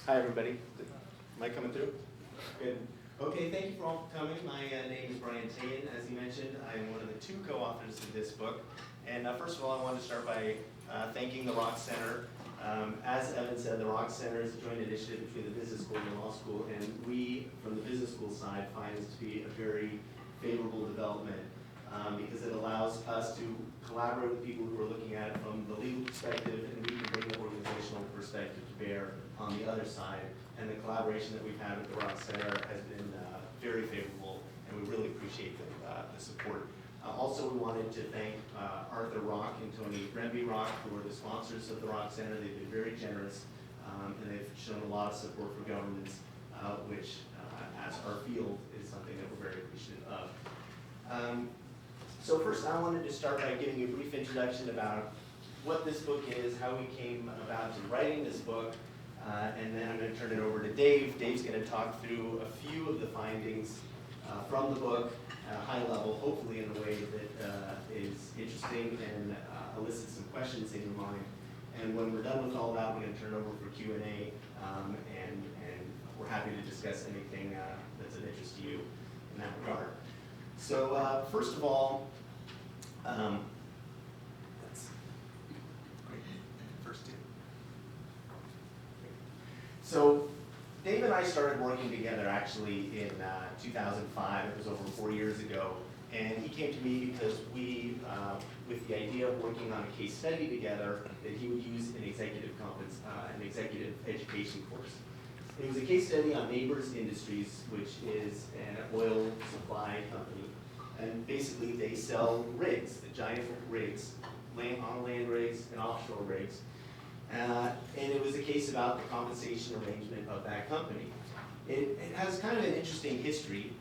Hi, everybody. Am I coming through? Good. Okay, thank you for all coming. My name is Tayan. As he mentioned, I'm one of the two co-authors of this book. And first of all, I want to start by thanking the Rock Center. As Evan said, the Rock Center is a joint initiative between the business school and the law school, and we, from the business school side, find this to be a very favorable development because it allows us to collaborate with people who are looking at it from the legal perspective, and we can bring the organizational perspective to bear on the other side. And the collaboration that we've had with the Rock Center has been very favorable, and we really appreciate the support. Also, we wanted to thank Arthur Rock and Tony Remby Rock, who are the sponsors of the Rock Center. They've been very generous, and they've shown a lot of support for governance, which, as our field, is something that we're very appreciative of. So first, I wanted to start by giving you a brief introduction about what this book is, how we came about to writing this book, and then I'm going to turn it over to Dave. Dave's going to talk through a few of the findings from the book at a high level, hopefully in a way that is interesting and elicits some questions in your mind. And when we're done with all that, we're going to turn it over for Q&A, and we're happy to discuss anything that's of interest to you in that regard. So first of all, So Dave and I started working together actually in 2005. It was over 4 years ago. And he came to me because we, with the idea of working on a case study together, that he would use an executive education course. It was a case study on Neighbors Industries, which is an oil supply company. And basically they sell rigs, the giant rigs, on-land rigs and offshore rigs. And it was a case about the compensation arrangement of that company. It has kind of an interesting history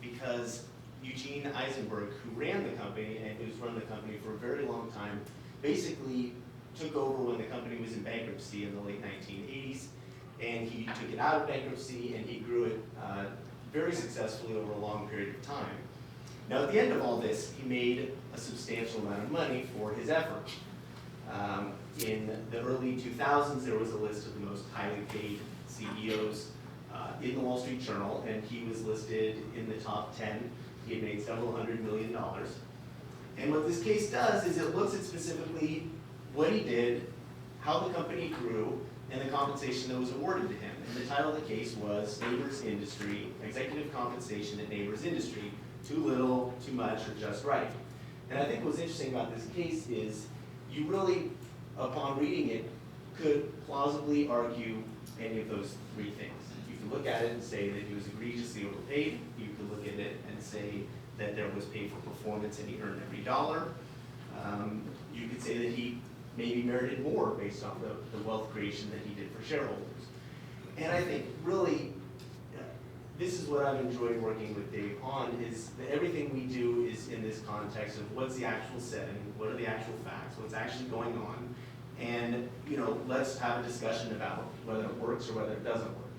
because Eugene Eisenberg, who ran the company and who's run the company for a very long time, basically took over when the company was in bankruptcy in the late 1980s. And he took it out of bankruptcy and he grew it very successfully over a long period of time. Now at the end of all this, he made a substantial amount of money for his effort. In the early 2000s, there was a list of the most highly paid CEOs in the Wall Street Journal, and he was listed in the top 10. He had made several $100 million. And what this case does is it looks at specifically what he did, how the company grew, and the compensation that was awarded to him. And the title of the case was Neighbors Industry, Executive Compensation at Neighbors Industry, Too Little, Too Much, or Just Right. And I think what's interesting about this case is you really, upon reading it, could plausibly argue any of those three things. You can look at it and say that he was egregiously overpaid. You could look at it and say that there was pay for performance and he earned every dollar. You could say that he maybe merited more based on the wealth creation that he did for shareholders. And I think really, this is what I've enjoyed working with Dave on, is that everything we do is in this context of what's the actual setting, what are the actual facts, what's actually going on, and let's have a discussion about whether it works or whether it doesn't work.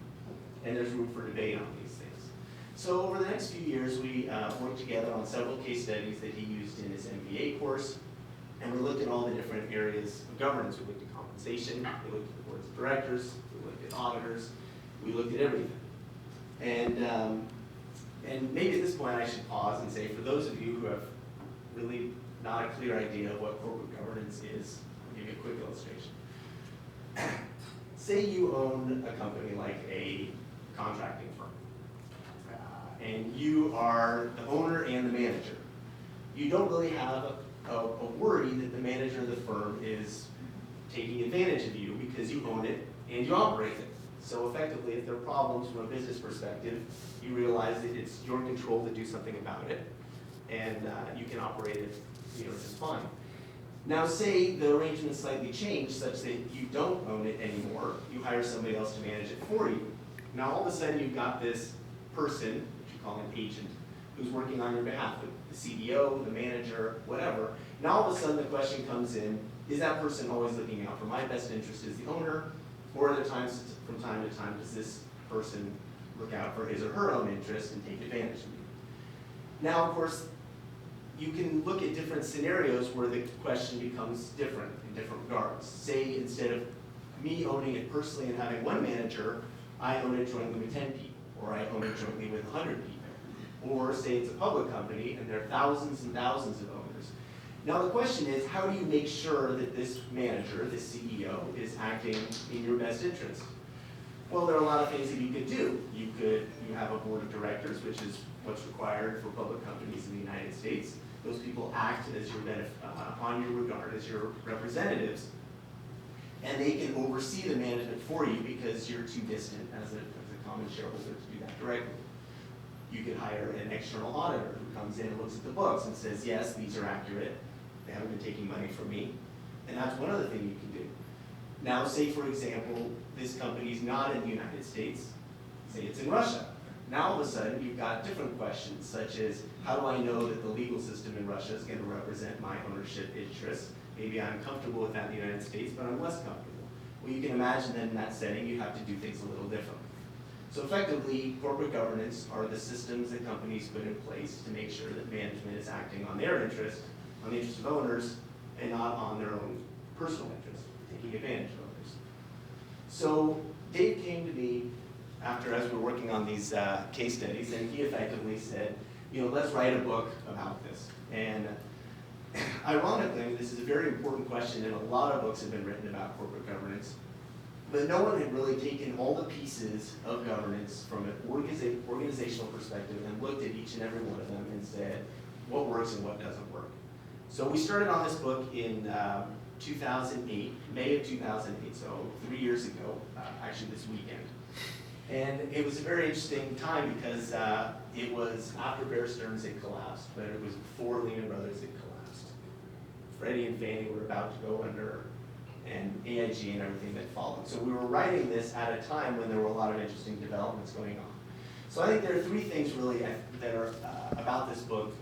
And there's room for debate on these things. So over the next few years, we worked together on several case studies that he used in his MBA course, and we looked at all the different areas of governance. We looked at compensation, we looked at the boards of directors, we looked at auditors, we looked at everything. And maybe at this point I should pause and say, for those of you who have really not a clear idea of what corporate governance is, I'll give you a quick illustration. Say you own a company like a contracting firm, and you are the owner and the manager. You don't really have a worry that the manager of the firm is taking advantage of you because you own it and you operate it. So effectively, if there are problems from a business perspective, you realize that it's your control to do something about it, and you can operate it just fine. Now say the arrangement slightly changed such that you don't own it anymore, you hire somebody else to manage it for you. Now all of a sudden you've got this person, which you call an agent, who's working on your behalf, the CEO, the manager, whatever. Now all of a sudden the question comes in, is that person always looking out for my best interest as the owner, or at times, from time to time, does this person look out for his or her own interest and take advantage of you? Now, of course, you can look at different scenarios where the question becomes different in different regards. Say instead of me owning it personally and having one manager, I own it jointly with 10 people, or I own it jointly with 100 people. Or say it's a public company and there are thousands and thousands of owners. Now the question is, how do you make sure that this manager, this CEO, is acting in your best interest? Well, there are a lot of things that you could do. You have a board of directors, which is what's required for public companies in the United States. Those people act as your on your regard as your representatives, and they can oversee the management for you because you're too distant as a common shareholder to do that directly. You could hire an external auditor who comes in and looks at the books and says, yes, these are accurate. They haven't been taking money from me. And that's one other thing you can do. Now, say, for example, this company's not in the United States. Say it's in Russia. Now, all of a sudden, you've got different questions, such as, how do I know that the legal system in Russia is going to represent my ownership interests? Maybe I'm comfortable with that in the United States, but I'm less comfortable. Well, you can imagine that in that setting, you have to do things a little differently. So effectively, corporate governance are the systems that companies put in place to make sure that management is acting on their interest, on the interest of owners, and not on their own personal interest, taking advantage of others. So Dave came to me after, as we were working on these case studies, and he effectively said, let's write a book about this. And ironically, this is a very important question, and a lot of books have been written about corporate governance. But no one had really taken all the pieces of governance from an organizational perspective and looked at each and every one of them and said, what works and what doesn't work. So we started on this book in 2008, May of 2008, so 3 years ago, actually this weekend. And it was a very interesting time because it was after Bear Stearns had collapsed, but it was before Lehman Brothers had collapsed. Freddie and Fannie were about to go under, and AIG and everything that followed. So we were writing this at a time when there were a lot of interesting developments going on. So I think there are three things really that are about this book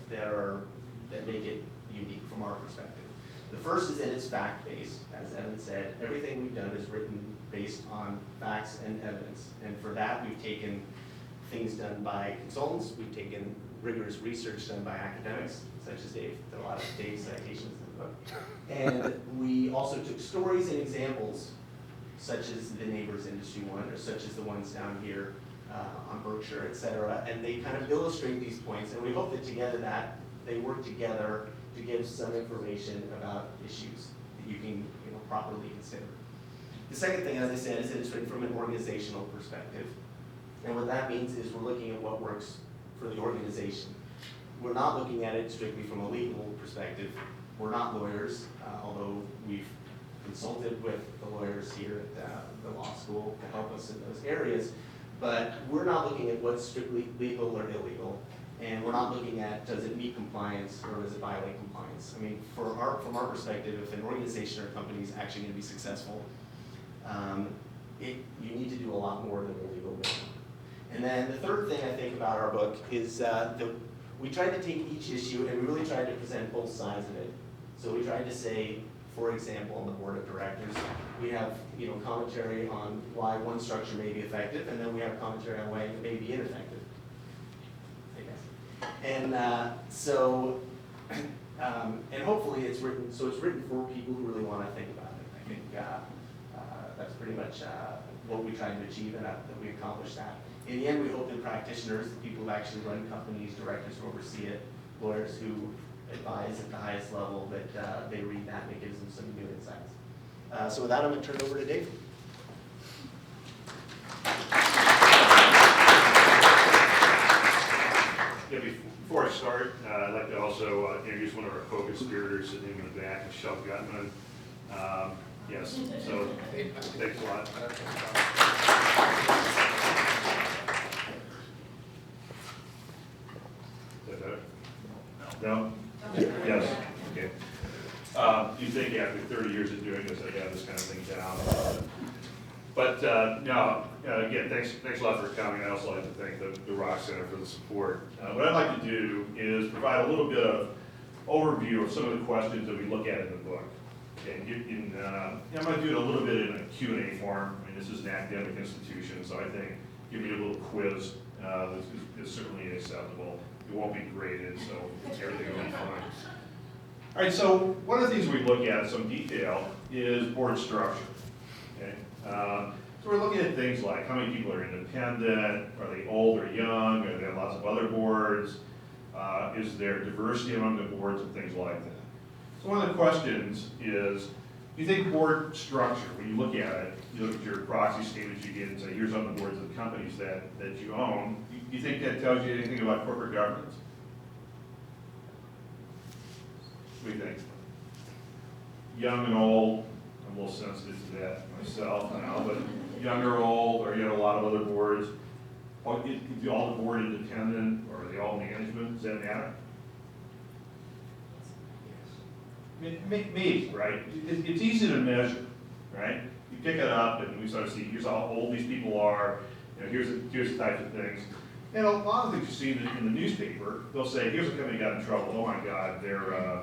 that make it unique from our perspective. The first is that it's fact-based. As Evan said, everything we've done is written based on facts and evidence. And for that, we've taken things done by consultants, we've taken rigorous research done by academics, such as Dave, a lot of Dave's citations in the book. And we also took stories and examples, such as the Neighbors Industry one, or such as the ones down here on Berkshire, et cetera, and they kind of illustrate these points, and we hope that together they work together to give some information about issues that you can properly consider. The second thing, as I said, is that it's written from an organizational perspective. And what that means is we're looking at what works for the organization. We're not looking at it strictly from a legal perspective. We're not lawyers, although we've consulted with the lawyers here at the law school to help us in those areas. But we're not looking at what's strictly legal or illegal. And we're not looking at, does it meet compliance or does it violate compliance? I mean, from our perspective, if an organization or company is actually going to be successful, you need to do a lot more than the legal minimum. And then the third thing I think about our book is that we tried to take each issue and we really tried to present both sides of it. So we tried to say, for example, on the board of directors, we have commentary on why one structure may be effective, and then we have commentary on why it may be ineffective. And and hopefully it's written for people who really want to think about it. I think that's pretty much what we tried to achieve, and that we accomplished that. In the end, we hope that practitioners, the people who actually run companies, directors who oversee it, lawyers who advise at the highest level, that they read that and it gives them some new insights. So with that, I'm going to turn it over to Dave. Yeah, before I start, I'd like to also introduce one of our co-conspirators sitting in the back, Michelle Gutman. Yes, so thanks a lot. Is that better? No? Yes, okay. You'd think after 30 years of doing this, I'd have this kind of thing down. But no, again, thanks a lot for coming. I also like to thank the Rock Center for the support. What I'd like to do is provide a little bit of overview of some of the questions that we look at in the book. Okay, I'm going to do it a little bit in a Q&A form. I mean, this is an academic institution, so I think giving you a little quiz is certainly acceptable. It won't be graded, so everything will be fine. All right, so one of the things we look at in some detail is board structure. okay? So we're looking at things like how many people are independent, are they old or young, are there lots of other boards, is there diversity among the boards and things like that. So one of the questions is, do you think board structure, when you look at it, you look at your proxy statements you get and say, here's on the boards of the companies that you own, do you think that tells you anything about corporate governance? What do you think? Young and old, I'm a little sensitive to that myself now, but young or old, or you have a lot of other boards, is all the board independent, or are they all management, does that matter? Maybe, right? It's easy to measure, right? You pick it up and we sort of see, here's how old these people are, you know, here's the types of things. And a lot of things you see in the newspaper, they'll say, here's a company got in trouble, oh my God, their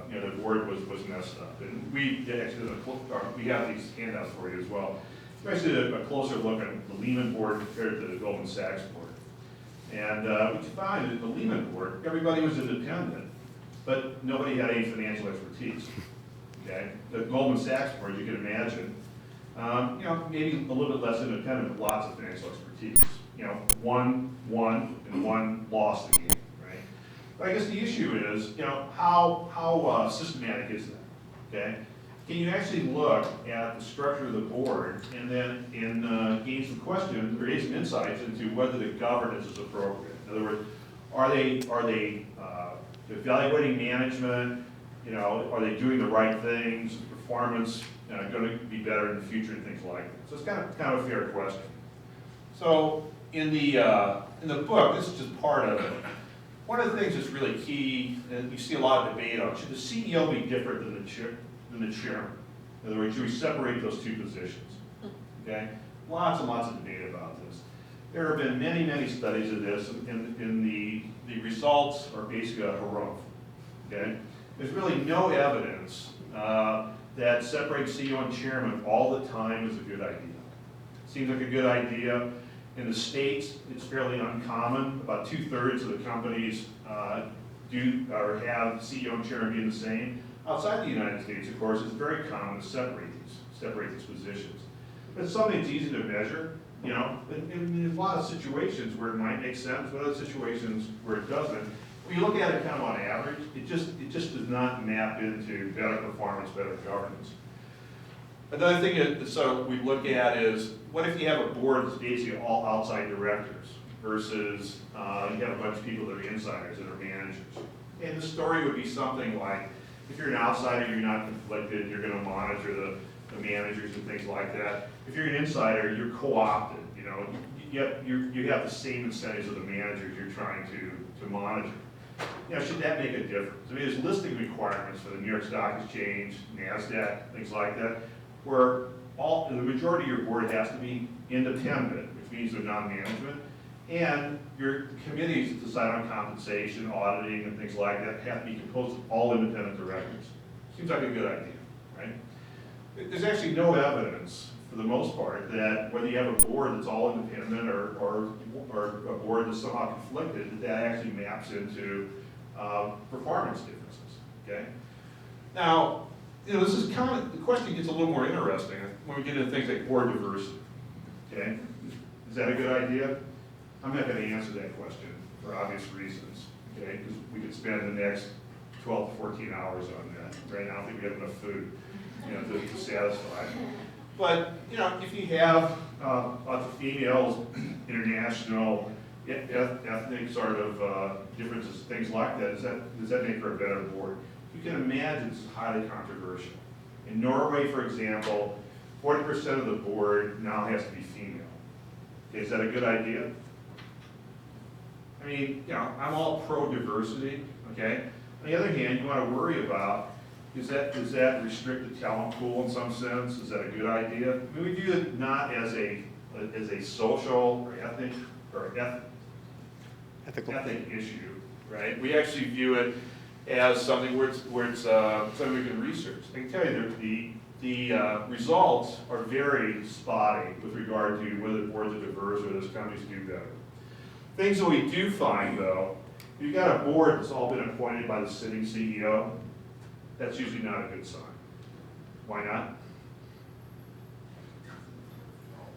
you know, the board was messed up. And we actually we have these handouts for you as well. We actually did a closer look at the Lehman board compared to the Goldman Sachs board. And what you find is the Lehman board, everybody was independent, but nobody had any financial expertise. Okay, the Goldman Sachs board, you can imagine, you know, maybe a little bit less independent, but lots of financial expertise. You know, one won and one lost the game, right? But I guess the issue is, you know, how systematic is that? Okay, can you actually look at the structure of the board and then gain some questions or gain some insights into whether the governance is appropriate? In other words, are they evaluating management? You know, are they doing the right things? Is performance going to be better in the future and things like that? So it's kind of a fair question. So in the book, this is just part of it. One of the things that's really key, and you see a lot of debate on, should the CEO be different than the chairman? In other words, should we separate those two positions? Okay, lots and lots of debate about this. There have been many, many studies of this, and the results are basically a harumph. Okay. There's really no evidence that separating CEO and chairman all the time is a good idea. Seems like a good idea. In the States, it's fairly uncommon. About 2/3 of the companies do or have CEO and chairman being the same. Outside the United States, of course, it's very common to separate these positions. But it's something that's easy to measure, you know. In a lot of situations where it might make sense, but other situations where it doesn't. When you look at it kind of on average, it just does not map into better performance, better governance. Another thing that so we look at is, what if you have a board that's basically all outside directors versus you have a bunch of people that are insiders that are managers? And the story would be something like, if you're an outsider, you're not conflicted, you're going to monitor the managers and things like that. If you're an insider, you're co-opted. You know, you have the same incentives of the managers you're trying to monitor. You know, should that make a difference? I mean, there's listing requirements for the New York Stock Exchange, NASDAQ, things like that, where the majority of your board has to be independent, which means they're non-management, and your committees that decide on compensation, auditing, and things like that have to be composed of all independent directors. Seems like a good idea, right? There's actually no evidence, for the most part, that whether you have a board that's all independent or a board that's somehow conflicted, that actually maps into performance differences, okay? Now, you know, this is kind of, the question gets a little more interesting when we get into things like board diversity, okay? Is that a good idea? I'm not going to answer that question for obvious reasons, okay? Because we could spend the next 12 to 14 hours on that. Right now, I don't think we have enough food, you know, to satisfy. But, you know, if you have lots of females, international, ethnic sort of differences, things like that, does that make for a better board? You can imagine this is highly controversial. In Norway, for example, 40% of the board now has to be female. Okay, is that a good idea? I mean, you know, I'm all pro-diversity, okay? On the other hand, you want to worry about, does that restrict the talent pool in some sense? Is that a good idea? I mean, we view it not as a social or ethnic issue, right? We actually view it as something where it's something we can research. I can tell you the results are very spotty with regard to whether the boards are diverse or those companies do better. Things that we do find, though, if you've got a board that's all been appointed by the sitting CEO, that's usually not a good sign. Why not?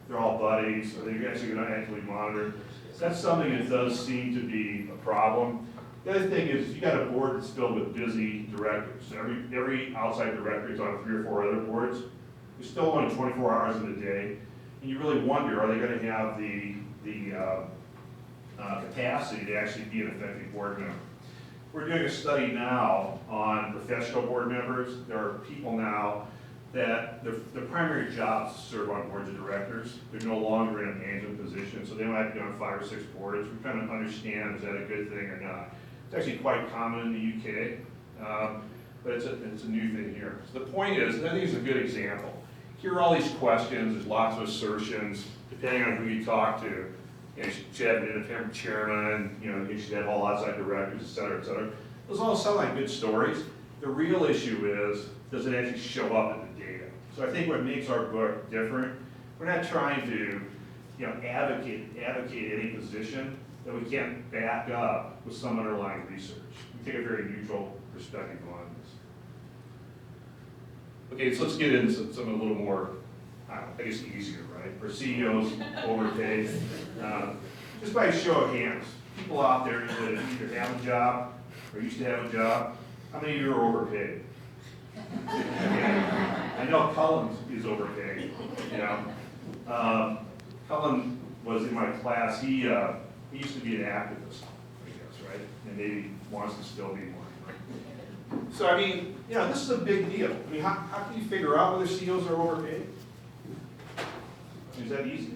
they're all buddies, or they're actually gonna actively monitor. That's something that does seem to be a problem. The other thing is, you got a board that's filled with busy directors. Every outside director is on 3 or 4 other boards. There's still only 24 hours in the day, and you really wonder, are they gonna have the capacity to actually be an effective board member? We're doing a study now on professional board members. There are people now that their primary job is to serve on boards of directors. They're no longer in a management position, so they might be on 5 or 6 boards. We're trying to understand, is that a good thing or not? It's actually quite common in the UK, but it's a new thing here. So the point is, I think it's a good example. Here are all these questions, there's lots of assertions, depending on who you talk to. You know, you should have an independent chairman, you know, you should have all outside directors, et cetera, et cetera. Those all sound like good stories. The real issue is, does it actually show up in the data? So I think what makes our book different, we're not trying to, you know, advocate any position that we can't back up with some underlying research. We take a very neutral perspective on this. Okay, so let's get into some a little more, I guess easier, right? Are CEOs overpaid? Just by a show of hands, people out there that either have a job or used to have a job, how many of you are overpaid? I know Cullen is overpaid, you know. Cullen was in my class, he used to be an activist, I guess, right? And maybe wants to still be one. So, I mean, you know, this is a big deal. I mean, how can you figure out whether CEOs are overpaid? Is that easy?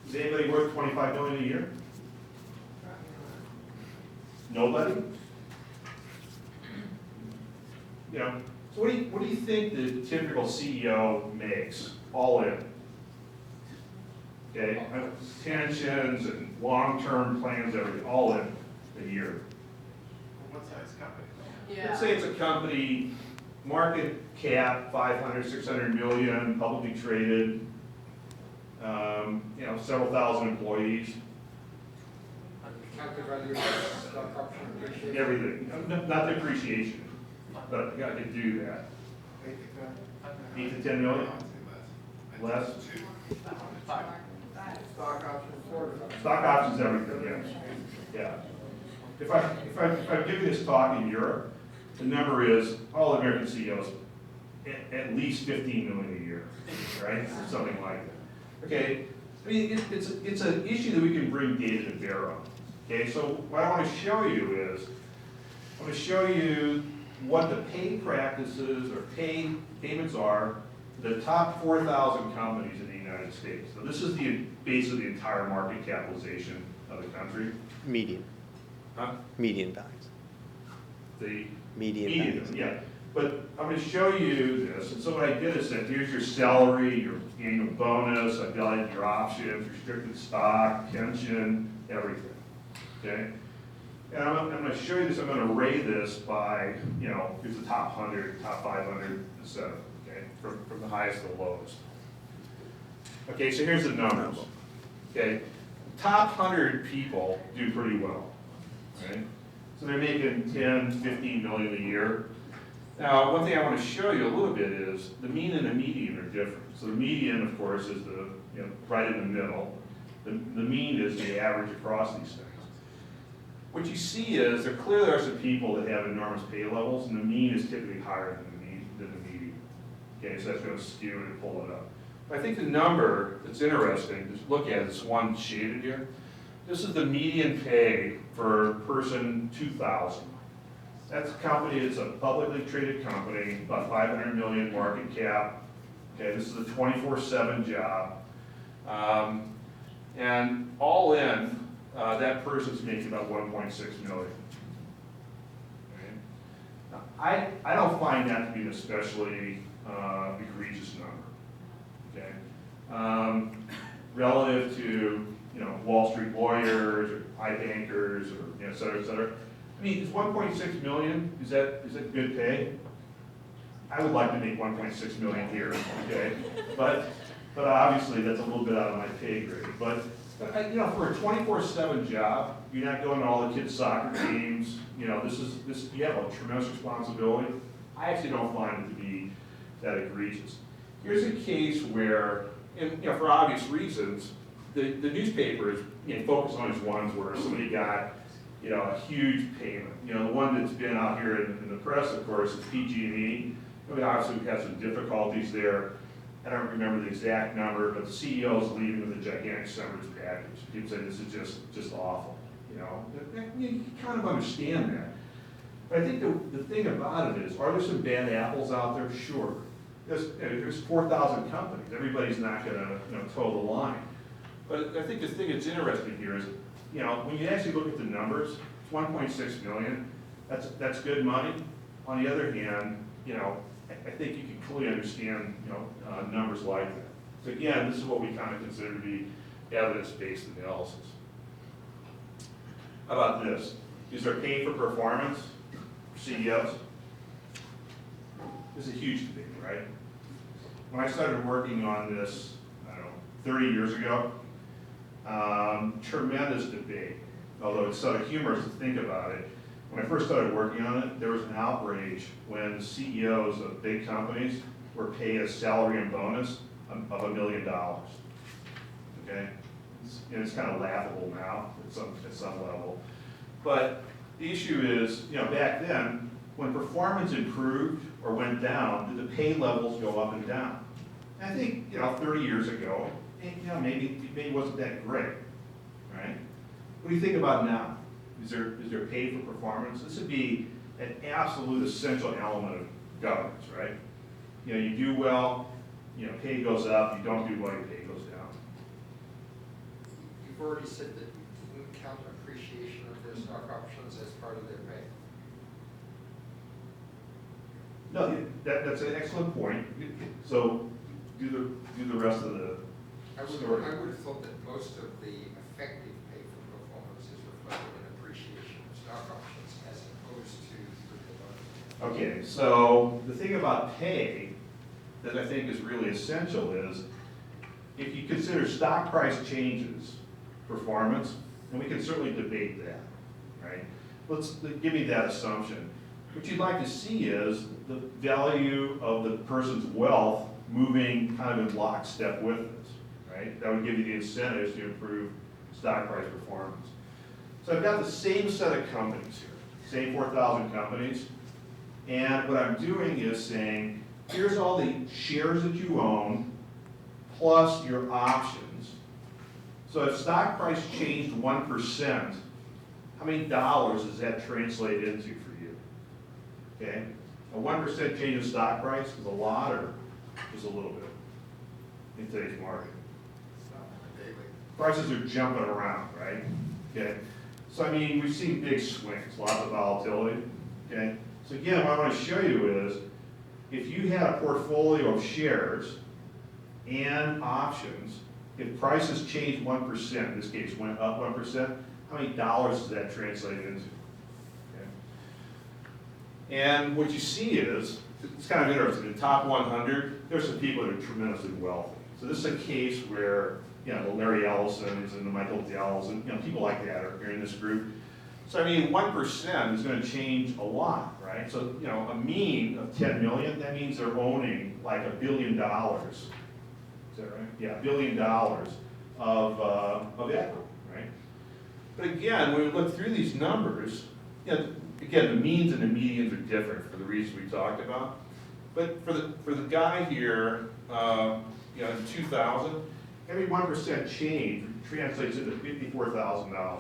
Is anybody worth $25 million a year? Nobody? You know, so what do you think the typical CEO makes, all in? Okay, pensions and long-term plans, everything, all in a year. What size company? Yeah. Let's say it's a company, market cap, 500, 600 million, publicly traded, you know, several thousand employees, Calculate value, stock option, appreciation. everything. Not depreciation, but I could do that. 8 to 10 million? Less? Stock option, Stock options, everything, yes. Yeah. If I give you this talk in Europe, the number is, all American CEOs, at least 15 million a year, right? Something like that. Okay, I mean, it's an issue that we can bring data to bear on. Okay, so what I want to show you is, I want to show you what the pay practices or payments are for the top 4,000 companies in the United States. So this is the base of the entire market capitalization of the country. Median, Huh? median values. The Median values. yeah. But I'm going to show you this, and so what I did is said, here's your salary, your annual bonus, I've got your options, restricted stock, pension, everything, okay? And I'm going to show you this, I'm going to array this by, you know, here's the top 100, top 500, etc., okay, from the highest to the lowest. Okay, so here's the numbers, okay? Top 100 people do pretty well, right? So they're making 10, 15 million a year. Now, one thing I want to show you a little bit is the mean and the median are different. So the median, of course, is the, you know, right in the middle. The mean is the average across these things. What you see is there clearly are some people that have enormous pay levels, and the mean is typically higher than the median. Okay, so that's going to skew it and pull it up. But I think the number that's interesting, just look at this one shaded here. This is the median pay for person 2,000. That's a company, it's a publicly traded company, about 500 million market cap. Okay, this is a 24/7 job. And all in, that person's making about 1.6 million. Okay? Now, I don't find that to be an especially egregious number. Okay? Relative to, you know, Wall Street lawyers or iBankers or, you know, et cetera, et cetera. I mean, is 1.6 million, is that good pay? I would like to make 1.6 million here, okay? But obviously that's a little bit out of my pay grade. But you know, for a 24/7 job, you're not going to all the kids' soccer games. You know, you have a tremendous responsibility. I actually don't find it to be that egregious. here's a case where, and for obvious reasons, the newspaper is focused on these ones where somebody got a huge payment. The one that's been out here in the press, of course, is PG&E. Obviously, we've had some difficulties there. I don't remember the exact number, but the CEO is leaving with a gigantic severance package. People say this is just awful. You kind of understand that. But I think the thing about it is, are there some bad apples out there? Sure. There's 4,000 companies. Everybody's not going to toe the line. But I think the thing that's interesting here is, when you actually look at the numbers, it's 1.6 million. That's good money. On the other hand, I think you can clearly understand, numbers like that. So again, this is what we kind of consider to be evidence-based analysis. How about this? Is there pay for performance for CEOs? This is a huge debate, right? When I started working on this, I don't know, 30 years ago, tremendous debate, although it's sort of humorous to think about it. When I first started working on it, there was an outrage when the CEOs of big companies were paid a salary and bonus of $1 million. Okay, it's kind of laughable now at some level. But the issue is, back then, when performance improved or went down, did the pay levels go up and down? And I think 30 years ago, maybe it wasn't that great, right? What do you think about now? Is there pay for performance? This would be an absolute essential element of governance, right? You do well, pay goes up. You don't do well, your pay goes down. You've already said that you didn't count appreciation of their stock options as part of their pay. No, that's an excellent point. So do the rest of the story. I would have thought that most of the effective pay for performance is reflected in appreciation of stock options as opposed to the bonus. Okay, so the thing about pay that I think is really essential is if you consider stock price changes performance, and we can certainly debate that, right? Give me that assumption. What you'd like to see is the value of the person's wealth moving kind of in lockstep with this, right? That would give you the incentives to improve stock price performance. So I've got the same set of companies here, same 4,000 companies, and what I'm doing is saying, here's all the shares that you own, plus your options. So if stock price changed 1%, how many dollars does that translate into for you? Okay, a 1% change in stock price is a lot or just a little bit in today's market. Prices are jumping around, right? Okay, so I mean, we've seen big swings, lots of volatility. Okay, so again, what I want to show you is if you had a portfolio of shares and options, if prices changed 1%, in this case went up 1%, how many dollars does that translate into? Okay. And what you see is, it's kind of interesting, in the top 100, there's some people that are tremendously wealthy. So this is a case where, the Larry Ellisons and the Michael Dells and people like that are in this group. So I mean, 1% is going to change a lot, right? So a mean of 10 million, that means they're owning like $1 billion. Is that right? Yeah, $1 billion of equity, right? But again, when we look through these numbers, again, the means and the medians are different for the reasons we talked about. But for the guy here, in 2000, every 1% change translates into $54,000.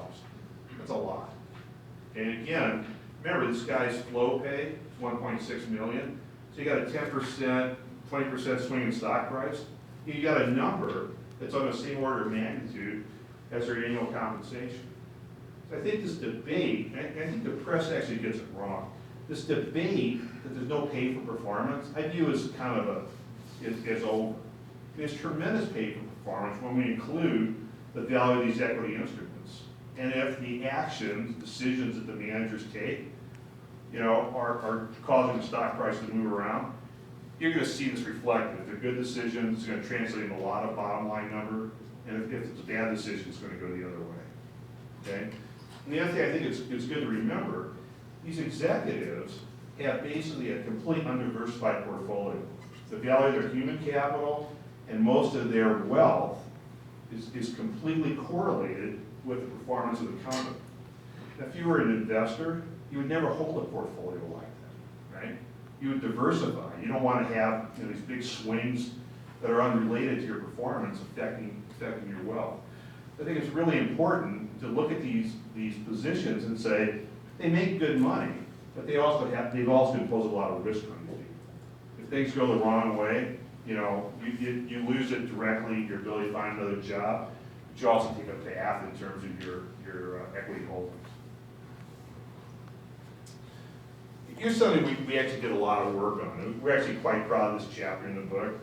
That's a lot. And again, remember this guy's flow pay is 1.6 million. So you got a 10%, 20% swing in stock price. You got a number that's on the same order of magnitude as their annual compensation. So I think this debate, and I think the press actually gets it wrong. This debate that there's no pay for performance, I view as kind of it's over. There's tremendous pay for performance when we include the value of these equity instruments. And if the actions, decisions that the managers take, are causing the stock price to move around, you're going to see this reflected. If they're good decisions, it's going to translate into a lot of bottom line number. And if it's a bad decision, it's going to go the other way. Okay? And the other thing I think it's good to remember, these executives have basically a complete undiversified portfolio. the value of their human capital, and most of their wealth is completely correlated with the performance of the company. If you were an investor, you would never hold a portfolio like that, right? You would diversify. You don't want to have these big swings that are unrelated to your performance affecting your wealth. I think it's really important to look at these positions and say, they make good money, but they've also impose a lot of risk on you. If things go the wrong way, you lose it directly, your ability to find another job, but you also take a path in terms of your equity holdings. Here's something we actually did a lot of work on. We're actually quite proud of this chapter in the book.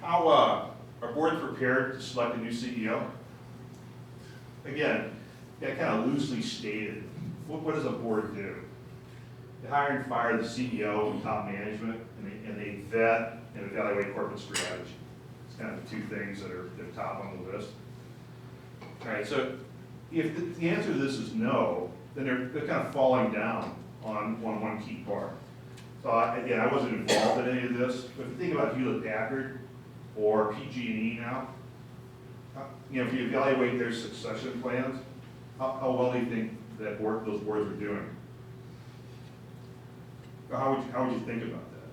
How are boards prepared to select a new CEO? Again, kind of loosely stated, what does a board do? They hire and fire the CEO and top management, and they vet and evaluate corporate strategy. It's kind of the two things that are top on the list. All right, so if the answer to this is no, then they're kind of falling down on one key part. So again, I wasn't involved in any of this, but if you think about Hewlett-Packard or PG&E now, if you evaluate their succession plans, how well do you think that those boards are doing? How would you think about that?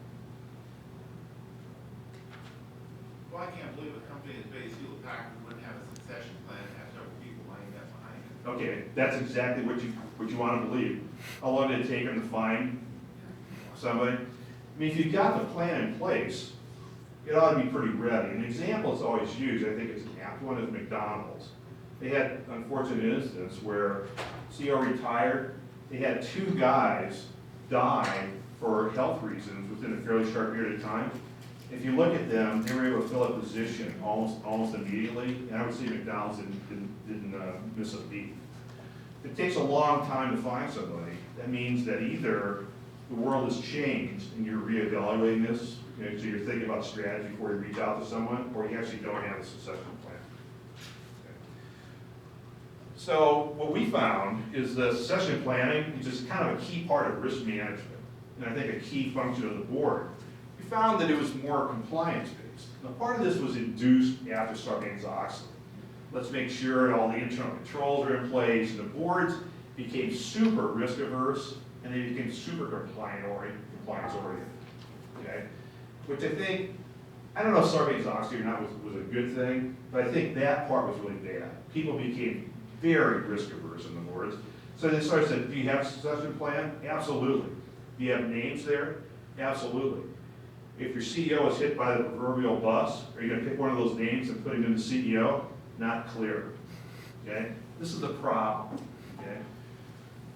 Well, I can't believe a company as big as Hewlett-Packard wouldn't have a succession plan and have several people laying that behind it. Okay, that's exactly what you want to believe. How long did it take them to find somebody? I mean, if you've got the plan in place, it ought to be pretty ready. An example that's always used, I think it's an apt one, is McDonald's. They had an unfortunate instance where CEO retired. They had two guys die for health reasons within a fairly short period of time. If you look at them, they were able to fill a position almost immediately, and I would say McDonald's didn't miss a beat. If it takes a long time to find somebody, that means that either the world has changed and you're reevaluating this, so you're thinking about strategy before you reach out to someone, or you actually don't have a succession plan. Okay. So what we found is that succession planning is just kind of a key part of risk management, and I think a key function of the board. We found that it was more compliance-based. Now, part of this was induced after Sarbanes-Oxley. Let's make sure all the internal controls are in place, and the boards became super risk-averse, and they became super compliance-oriented. Okay? Which I don't know if Sarbanes-Oxley or not was a good thing, but I think that part was really bad. People became very risk-averse in the boards. So they started saying, do you have a succession plan? Absolutely. Do you have names there? Absolutely. If your CEO is hit by the proverbial bus, are you going to pick one of those names and put him in the CEO? Not clear. Okay? This is the problem. Okay?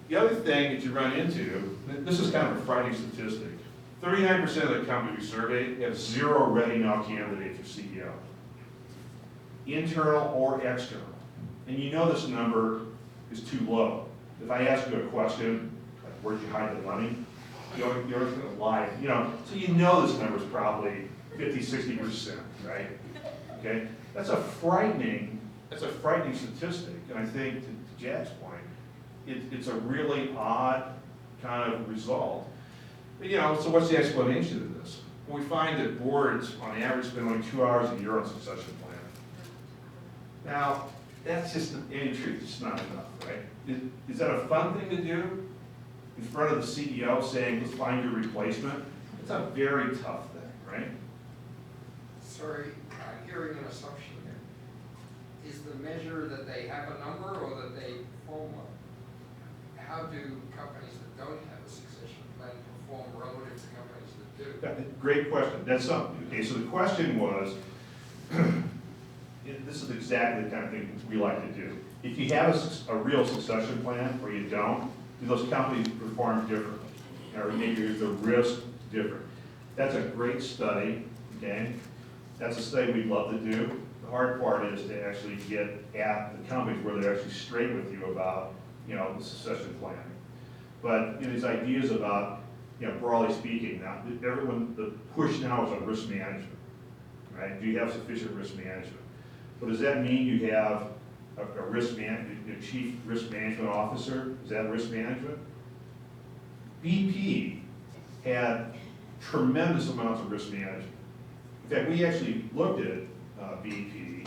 The other thing that you run into, this is kind of a frightening statistic. 39% of the companies we surveyed have zero ready now candidates for CEO. Internal or external. And you know this number is too low. If I ask you a question, like where'd you hide the money? You're going to lie. So you know this number is probably 50, 60%, right? Okay? That's a frightening statistic. And I think to Jack's point, it's a really odd kind of result. But, so what's the explanation of this? Well, we find that boards, on average, spend only 2 hours a year on succession planning. Now, that's just, in truth, it's not enough, right? Is that a fun thing to do? In front of the CEO saying, let's find your replacement? It's a very tough thing, right? Sorry, I'm hearing an assumption here. Is the measure that they have a number or that they perform one? How do companies that don't have a succession plan perform relative to companies that do? Great question. That's something. Okay, so the question was, this is exactly the kind of thing we like to do. If you have a real succession plan or you don't, do those companies perform differently? Or maybe is the risk different? That's a great study, okay? That's a study we'd love to do. The hard part is to actually get at the companies where they're actually straight with you about, the succession planning. But these ideas about, broadly speaking, now the push now is on risk management, right? Do you have sufficient risk management? But does that mean you have a chief risk management officer? Is that risk management? BP had tremendous amounts of risk management. In fact, we actually looked at BP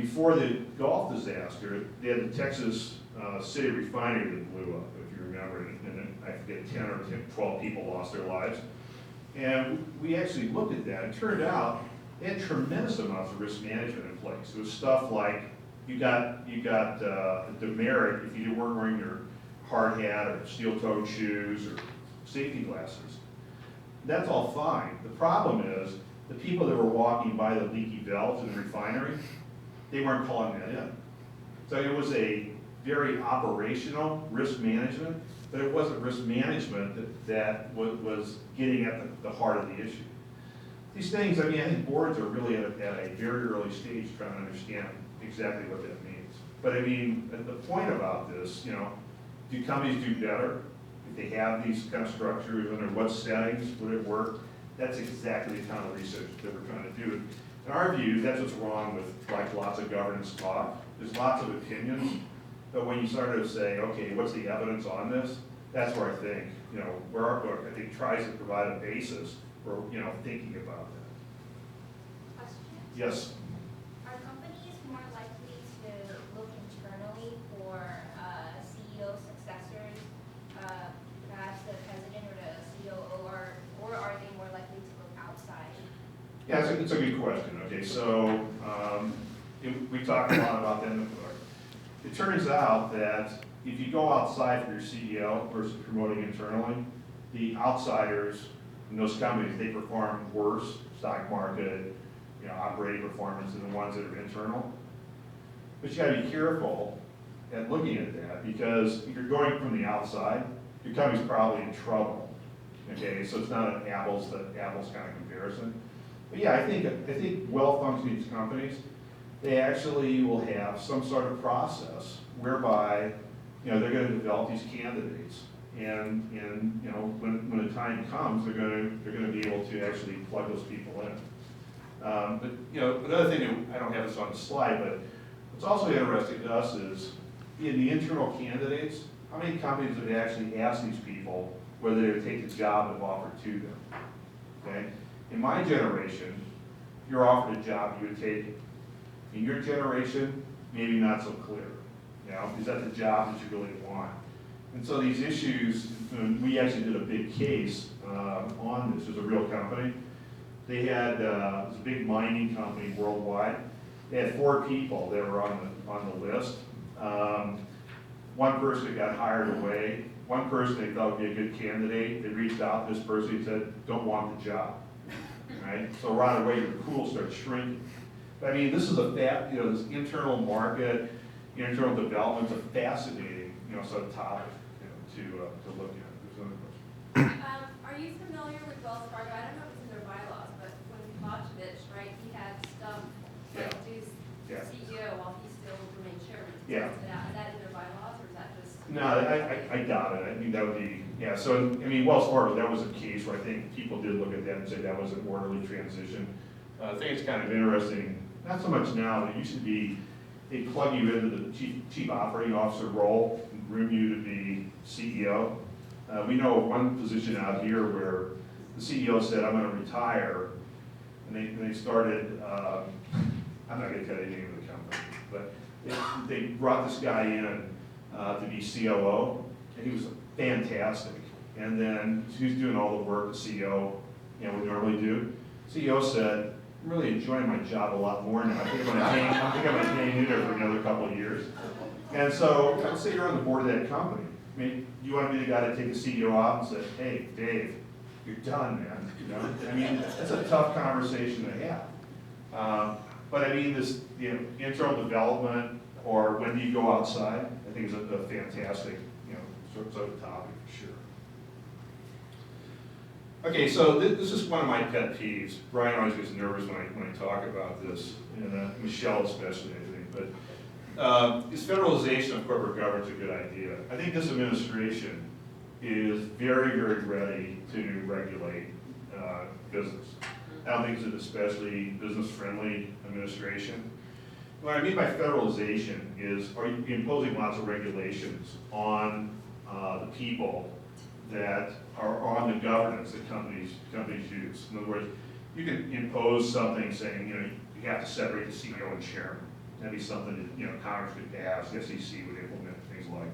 before the Gulf disaster, they had the Texas City refinery that blew up, if you remember, and then I forget 10 or 12 people lost their lives. And we actually looked at that. It turned out they had tremendous amounts of risk management in place. It was stuff like you got a demerit if you weren't wearing your hard hat or steel-toed shoes or safety glasses. That's all fine. The problem is the people that were walking by the leaky valves in the refinery, they weren't calling that in. So it was a very operational risk management, but it wasn't risk management that was getting at the heart of the issue. These things, I mean, I think boards are really at a very early stage trying to understand exactly what that means. But I mean, the point about this, you know, do companies do better if they have these kind of structures, under what settings would it work? That's exactly the kind of research that we're trying to do. In our view, that's what's wrong with like lots of governance talk. There's lots of opinions, but when you start to say, okay, what's the evidence on this? That's where I think, you know, where our book, I think, tries to provide a basis for, you know, thinking about that. Question? Yes? Are companies more likely to look internally for CEO successors, perhaps the president or the COO, or are they more likely to look outside? Yeah, it's a good question. Okay, so we talked a lot about that in the book. It turns out that if you go outside for your CEO versus promoting internally, the outsiders in those companies, they perform worse, stock market, you know, operating performance than the ones that are internal. But you gotta be careful at looking at that, because if you're going from the outside, your company's probably in trouble. Okay, so it's not an apples to apples kind of comparison. But yeah, I think well-functioning companies, they actually will have some sort of process whereby, you know, they're going to develop these candidates, and you know, when the time comes, they're going to be able to actually plug those people in. But you know, another thing that I don't have this on the slide, but what's also interesting to us is in the internal candidates, how many companies have actually asked these people whether they would take the job if offered to them? Okay, in my generation, if you're offered a job, you would take it. In your generation, maybe not so clear. You know, is that the job that you really want? And so these issues, we actually did a big case on this. It was a real company. They had, it was a big mining company worldwide. They had 4 people that were on the list. One person got hired away. One person they thought would be a good candidate. They reached out to this person and said, don't want the job. Right? So right away, your pool starts shrinking. But I mean, this is you know, this internal market, internal development is a fascinating, you know, sort of topic, you know, to look at. There's another question. Are you familiar with Wells Fargo? I don't know if it's in their bylaws, but when Kovacevic, right, he had stuff like do CEO while he still remained chairman. Yeah. Is that in their bylaws, or is that just? No, I doubt it. I think that would be, yeah, so, I mean, Wells Fargo, that was a case where I think people did look at that and say that was an orderly transition. I think it's kind of interesting, not so much now, but it used to be, they plug you into the chief operating officer role and groom you to be CEO. We know of one position out here where the CEO said, I'm gonna retire, and they started, I'm not gonna tell you the name of the company, but they brought this guy in to be COO, and he was fantastic. And then he was doing all the work the CEO, you know, would normally do. CEO said, I'm really enjoying my job a lot more now. I think I'm gonna hang in there for another couple of years. And so, let's say you're on the board of that company. I mean, you want to be the guy to take the CEO out and say, hey, Dave, you're done, man. You know? I mean, that's a tough conversation to have. But I mean, this, you know, internal development, or when do you go outside, I think is a fantastic, you know, sort of topic for sure. Okay, so this is one of my pet peeves. Brian always gets nervous when I talk about this, and Michelle especially, I think. But is federalization of corporate governance a good idea? I think this administration is very, very ready to regulate business. I don't think it's an especially business-friendly administration. What I mean by federalization is, are you imposing lots of regulations on the people that are on the governance that companies use? In other words, you can impose something saying, you have to separate the CEO and chairman. That'd be something that, Congress could pass, the SEC would implement, things like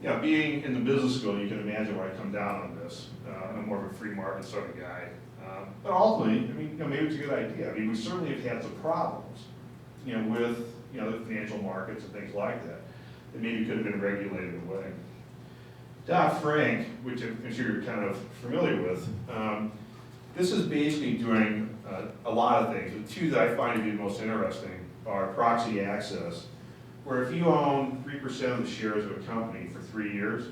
that. Being in the business school, you can imagine where I come down on this. I'm more of a free market sort of guy. But ultimately, maybe it's a good idea. We certainly have had some problems, with, the financial markets and things like that maybe could have been regulated away. Dodd-Frank, which I'm sure you're kind of familiar with, this is basically doing a lot of things. The two that I find to be the most interesting are proxy access, where if you own 3% of the shares of a company for 3 years,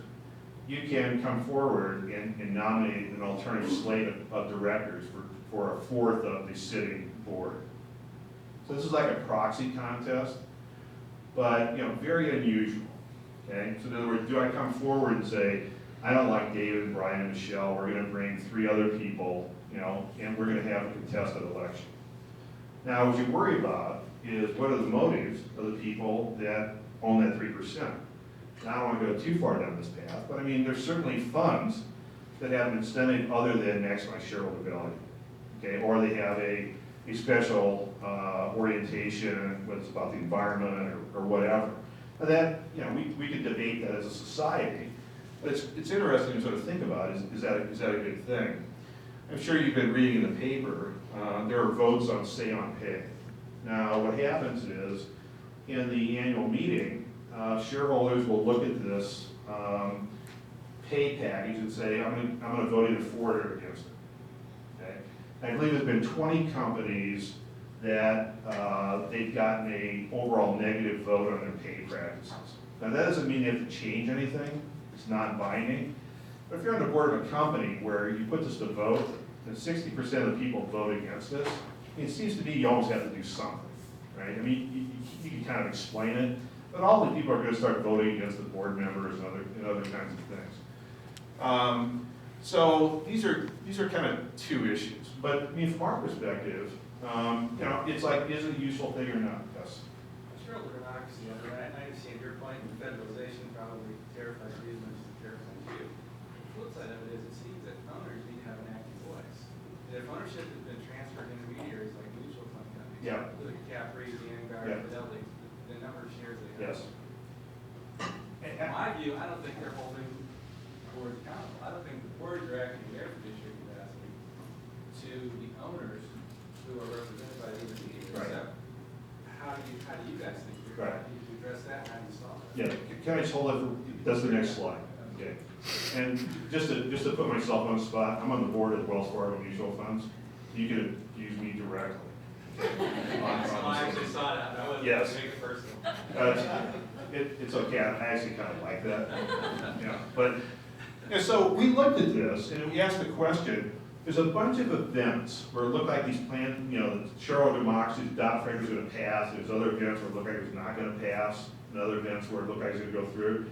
you can come forward and nominate an alternative slate of directors for a fourth of the sitting board. So this is like a proxy contest, but very unusual. Okay, so in other words, do I come forward and say, I don't like David, Brian, and Michelle, we're going to bring 3 other people, and we're going to have a contested election. Now, what you worry about is what are the motives of the people that own that 3%. Now, I don't want to go too far down this path, but there's certainly funds that have an incentive other than maximize shareholder value, okay? Or they have a special orientation, whether it's about the environment or whatever. And that, we could debate that as a society, but it's interesting to sort of think about, is that a good thing? I'm sure you've been reading in the paper, there are votes on say on pay. Now, what happens is, in the annual meeting, shareholders will look at this pay package and say, I'm going to vote either for it or against it. Okay? I believe there's been 20 companies that they've gotten a overall negative vote on their pay practices. Now, that doesn't mean they have to change anything. It's not binding. But if you're on the board of a company where you put this to vote, and 60% of the people vote against this, it seems to me you almost have to do something, right? You can kind of explain it, but all the people are going to start voting against the board members and other kinds of things. So these are kind of two issues. But from our perspective, it's like, is it a useful thing or not? Yes. Shareholder democracy, I understand your point, and federalization probably terrifies you as much as it terrifies you. The flip side of it is, it seems that owners need to have an active voice. And if ownership has been transferred to intermediaries like mutual fund companies, Yeah. like Capri, Vanguard, Yeah. Fidelity, the number of shares they have. Yes. In my view, I don't think they're holding boards accountable. I don't think the boards are acting in their fiduciary capacity to the owners who are represented by the intermediaries. Right. So how do you guys think you're Right. going to address that? How do you solve it? Yeah, can I just hold it for, that's the next slide. Okay. And just to put myself on the spot, I'm on the board of Wells Fargo Mutual Funds. You could use me directly. I actually saw that. I wasn't Yes. make it personal. It's okay, I actually kind of like that. But so we looked at this and we asked the question, there's a bunch of events where it looked like these plans, the shareholder democracy, Dodd-Frank was going to pass, there's other events where it looked like it was not going to pass, and other events where it looked like it was going to go through.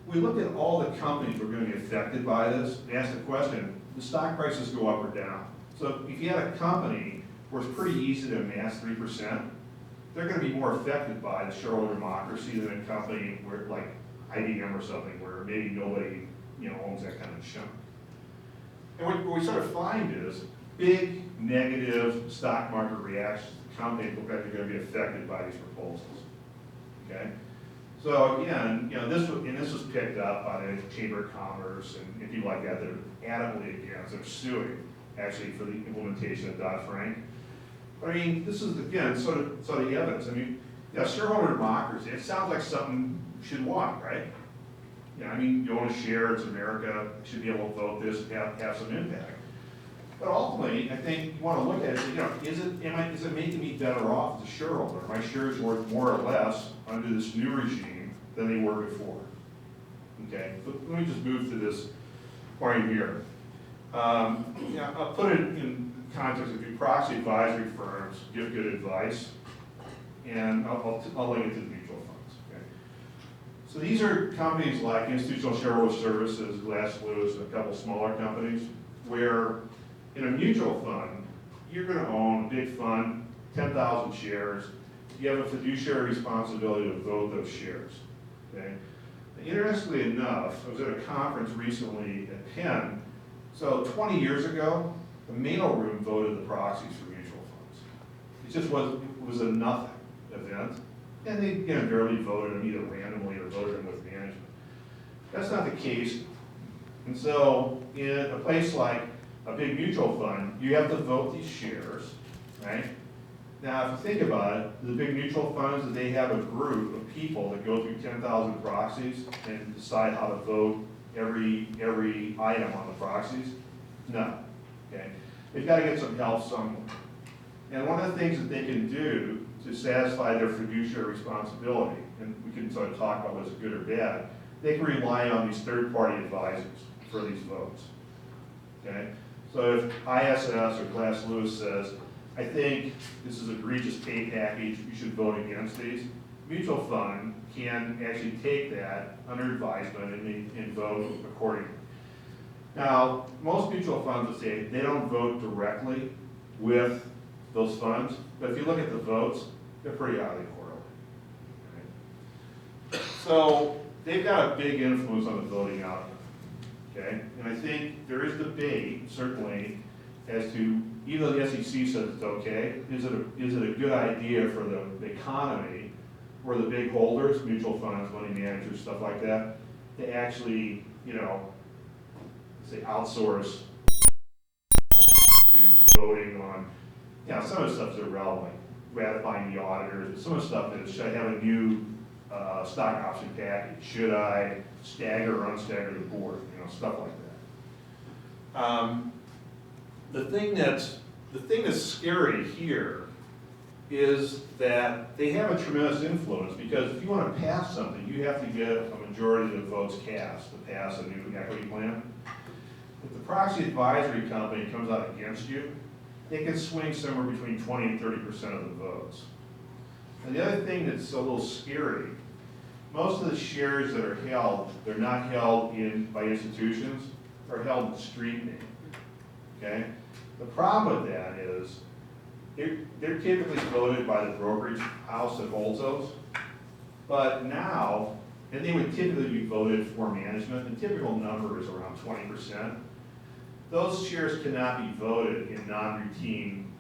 We looked at all the companies that were going to be affected by this and asked the question, the stock prices go up or down? So if you had a company where it's pretty easy to amass 3%, they're going to be more affected by the shareholder democracy than a company where, like IBM or something, where maybe nobody owns that kind of chunk. And what we sort of find is big negative stock market reactions to companies look like they're going to be affected by these proposals. Okay, so again, this was picked up by the Chamber of Commerce and people like that are adamantly against, they're suing actually for the implementation of Dodd-Frank. This is again sort of the evidence. Shareholder democracy. It sounds like something you should want, right? You own a share, it's America, you should be able to vote this and have some impact. But ultimately, I think you want to look at it and say, is it making me better off as a shareholder? Are my shares worth more or less under this new regime than they were before? Okay, but let me just move to this point here. I'll put it in context of proxy advisory firms give good advice, and I'll link it to the mutual funds. Okay? So these are companies like Institutional Shareholder Services, Glass Lewis, and a couple smaller companies, where in a mutual fund, you're going to own a big fund, 10,000 shares. You have a fiduciary responsibility to vote those shares. Okay? Interestingly enough, I was at a conference recently at Penn. So 20 years ago, the mailroom voted the proxies for mutual funds. It just was a nothing event, and they barely voted them either randomly or voted them with management. That's not the case. And so in a place like a big mutual fund, you have to vote these shares, right? Now, if you think about it, the big mutual funds, they have a group of people that go through 10,000 proxies and decide how to vote every item on the proxies? No, okay? They've got to get some help somewhere. And one of the things that they can do to satisfy their fiduciary responsibility, and we can sort of talk about what's good or bad, they can rely on these third-party advisors for these votes, okay? So if ISS or Glass Lewis says, I think this is egregious pay package, you should vote against these, mutual fund can actually take that under advisement and vote accordingly. Now, most mutual funds will say they don't vote directly with those funds, but if you look at the votes, they're pretty highly correlated. Right? So they've got a big influence on the voting outcome. Okay, and I think there is debate, certainly, as to, even though the SEC says it's okay, is it a good idea for the economy, or the big holders, mutual funds, money managers, stuff like that, to actually, say outsource to voting on, some of the stuff is irrelevant, like ratifying the auditors, but some of the stuff is, should I have a new stock option package? Should I stagger or unstagger the board? Stuff like that. The thing that's scary here is that they have a tremendous influence, because if you want to pass something, you have to get a majority of the votes cast to pass a new equity plan. If the proxy advisory company comes out against you, they can swing somewhere between 20 and 30% of the votes. And the other thing that's a little scary, most of the shares that are held, they're not held by institutions, are held in street name, okay? The problem with that is, they're typically voted by the brokerage house that holds those, but now, and they would typically be voted for management, the typical number is around 20%. Those shares cannot be voted in non-routine,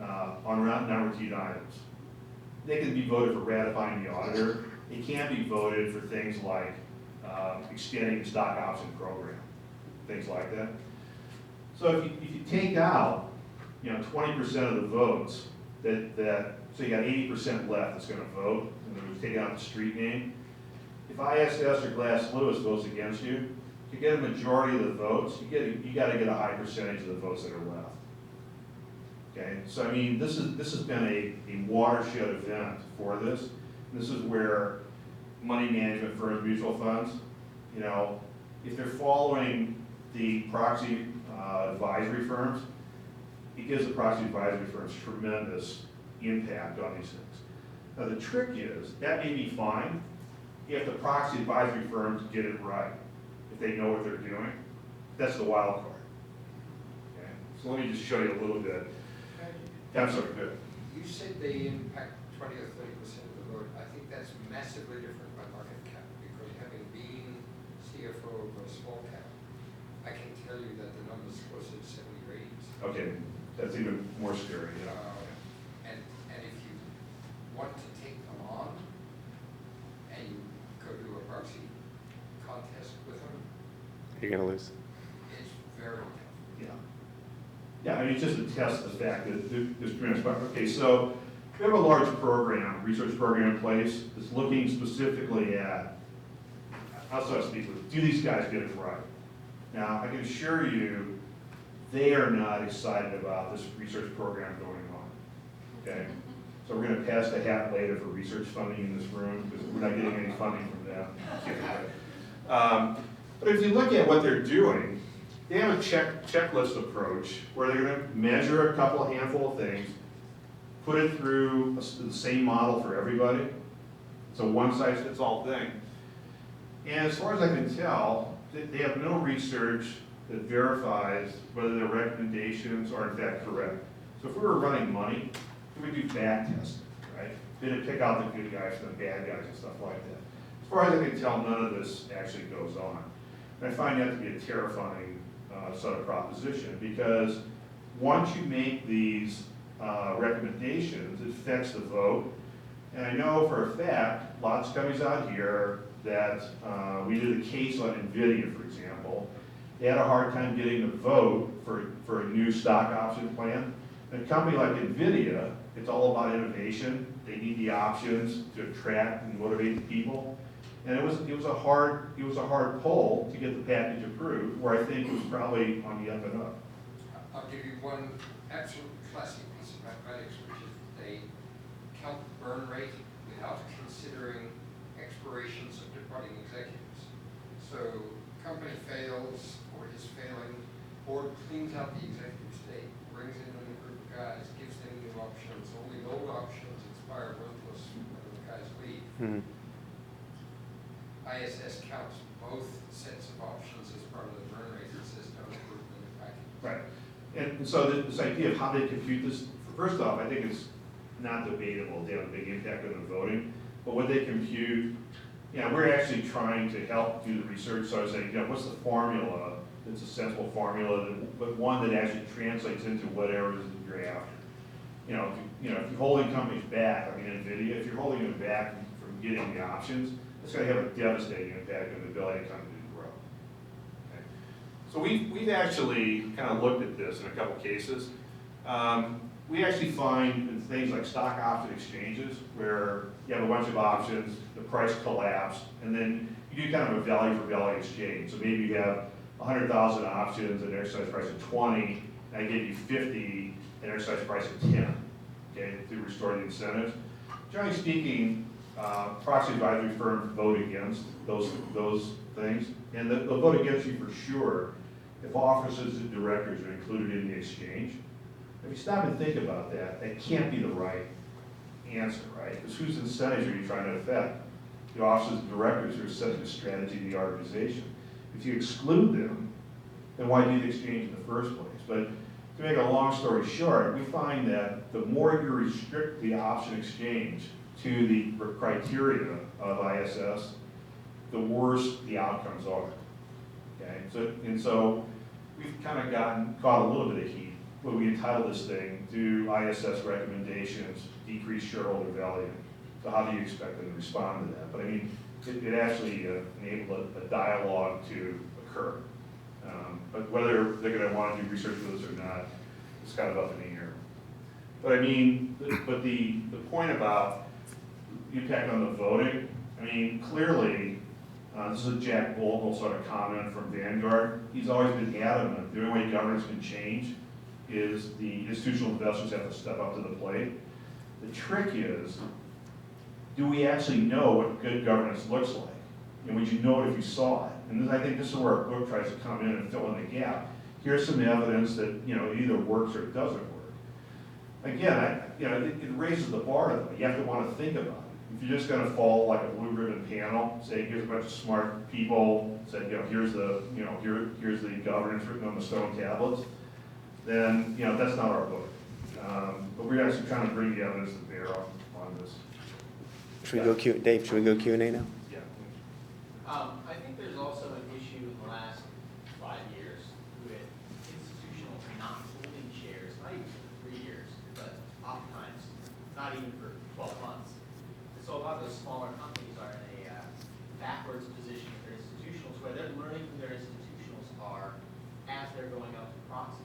on non-routine items. They can be voted for ratifying the auditor. It can be voted for things like extending the stock option program, things like that. So if you take out 20% of the votes so you got 80% left that's going to vote, and then we take out the street name. If ISS or Glass Lewis votes against you, to get a majority of the votes, you got to get a high percentage of the votes that are left. Okay, so I mean, this has been a watershed event for this. This is where money management firms, mutual funds, if they're following the proxy advisory firms, it gives the proxy advisory firms tremendous impact on these things. Now the trick is, that may be fine if the proxy advisory firms get it right, if they know what they're doing. That's the wild card. Okay? So let me just show you a little bit. I'm sorry, good. You said they impact 20 or 30% of the vote. I think that's massively different by market cap, because having been CFO of a small cap, I can tell you that the numbers closer to 70 or 80%. Okay, that's even more scary, And if you want to take them on, and you go to a proxy contest with them, You're going to lose. it's very tough. Yeah, I mean, it's just to test the fact that there's tremendous. Okay, so we have a large program, research program in place that's looking specifically at, how should I speak with, do these guys get it right? Now, I can assure you, they are not excited about this research program going on, okay? So we're gonna pass the hat later for research funding in this room, because we're not getting any funding from them. But if you look at what they're doing, they have a checklist approach where they're going to measure a handful of things, put it through the same model for everybody. It's a one-size-fits-all thing. And as far as I can tell, they have no research that verifies whether their recommendations are in fact correct. So if we were running money, we would do back testing, right? Then it'd pick out the good guys from the bad guys and stuff like that. As far as I can tell, none of this actually goes on. And I find that to be a terrifying sort of proposition, because once you make these recommendations, it affects the vote. And I know for a fact, lots of companies out here that, we did a case on NVIDIA, for example. They had a hard time getting a vote for a new stock option plan. A company like NVIDIA, it's all about innovation. They need the options to attract and motivate the people. And it was a hard pull to get the package approved, where I think it was probably on the up and up. I'll give you one absolute classic piece of mathematics, which is they count the burn rate without considering expirations of departing executives. So company fails or is failing, board cleans out the executive state, brings in a new group of guys, gives them new options, all the old options expire worthless when the guys leave. ISS counts both sets of options as part of the burn rate and says don't approve them in the package. Right. And so this idea of how they compute this, first off, I think it's not debatable. They have a big impact on the voting. But what they compute, we're actually trying to help do the research. So I was saying, what's the formula that's a sensible formula, but one that actually translates into whatever it is that you're after. If you're holding companies back, like NVIDIA, if you're holding them back from getting the options, it's going to have a devastating impact on the ability of the company to grow. Okay. So we've actually kind of looked at this in a couple cases. We actually find in things like stock option exchanges where you have a bunch of options, the price collapsed, and then you do kind of a value for value exchange. So maybe you have 100,000 options at an exercise price of 20, and I give you 50 at an exercise price of 10, okay, to restore the incentives. Generally speaking, proxy advisory firms vote against those things, and they'll vote against you for sure if officers and directors are included in the exchange. If you stop and think about that, that can't be the right answer, right? Because whose incentives are you trying to affect? The officers and directors who are setting the strategy of the organization. If you exclude them, then why do the exchange in the first place? But to make a long story short, we find that the more you restrict the option exchange to the criteria of ISS, the worse the outcomes are. Okay, so we've kind of caught a little bit of heat when we entitled this thing to ISS recommendations, decrease shareholder value. So how do you expect them to respond to that? But I mean, it actually enabled a dialogue to occur. But whether they're going to want to do research with us or not, it's kind of up in the air. But I mean, the point about the impact on the voting, I mean, clearly, this is a Jack Bogle sort of comment from Vanguard. He's always been adamant the only way governance can change is the institutional investors have to step up to the plate. The trick is, do we actually know what good governance looks like? And would you know it if you saw it? And I think this is where our book tries to come in and fill in the gap. Here's some evidence that it either works or it doesn't work. Again, it raises the bar though. You have to want to think about it. If you're just going to follow like a blue ribbon panel, say here's a bunch of smart people, say here's the here's the governance written on the stone tablets, then that's not our book. But we're actually trying to bring the evidence to bear on this. Should we go Dave? Should we go Q&A now? Yeah. I think there's also an issue in the last 5 years with institutionals not holding shares, not even for 3 years, but oftentimes not even for 12 months. And so a lot of those smaller companies are in a backwards position with their institutionals, where they're learning who their institutionals are as they're going out to Proxy.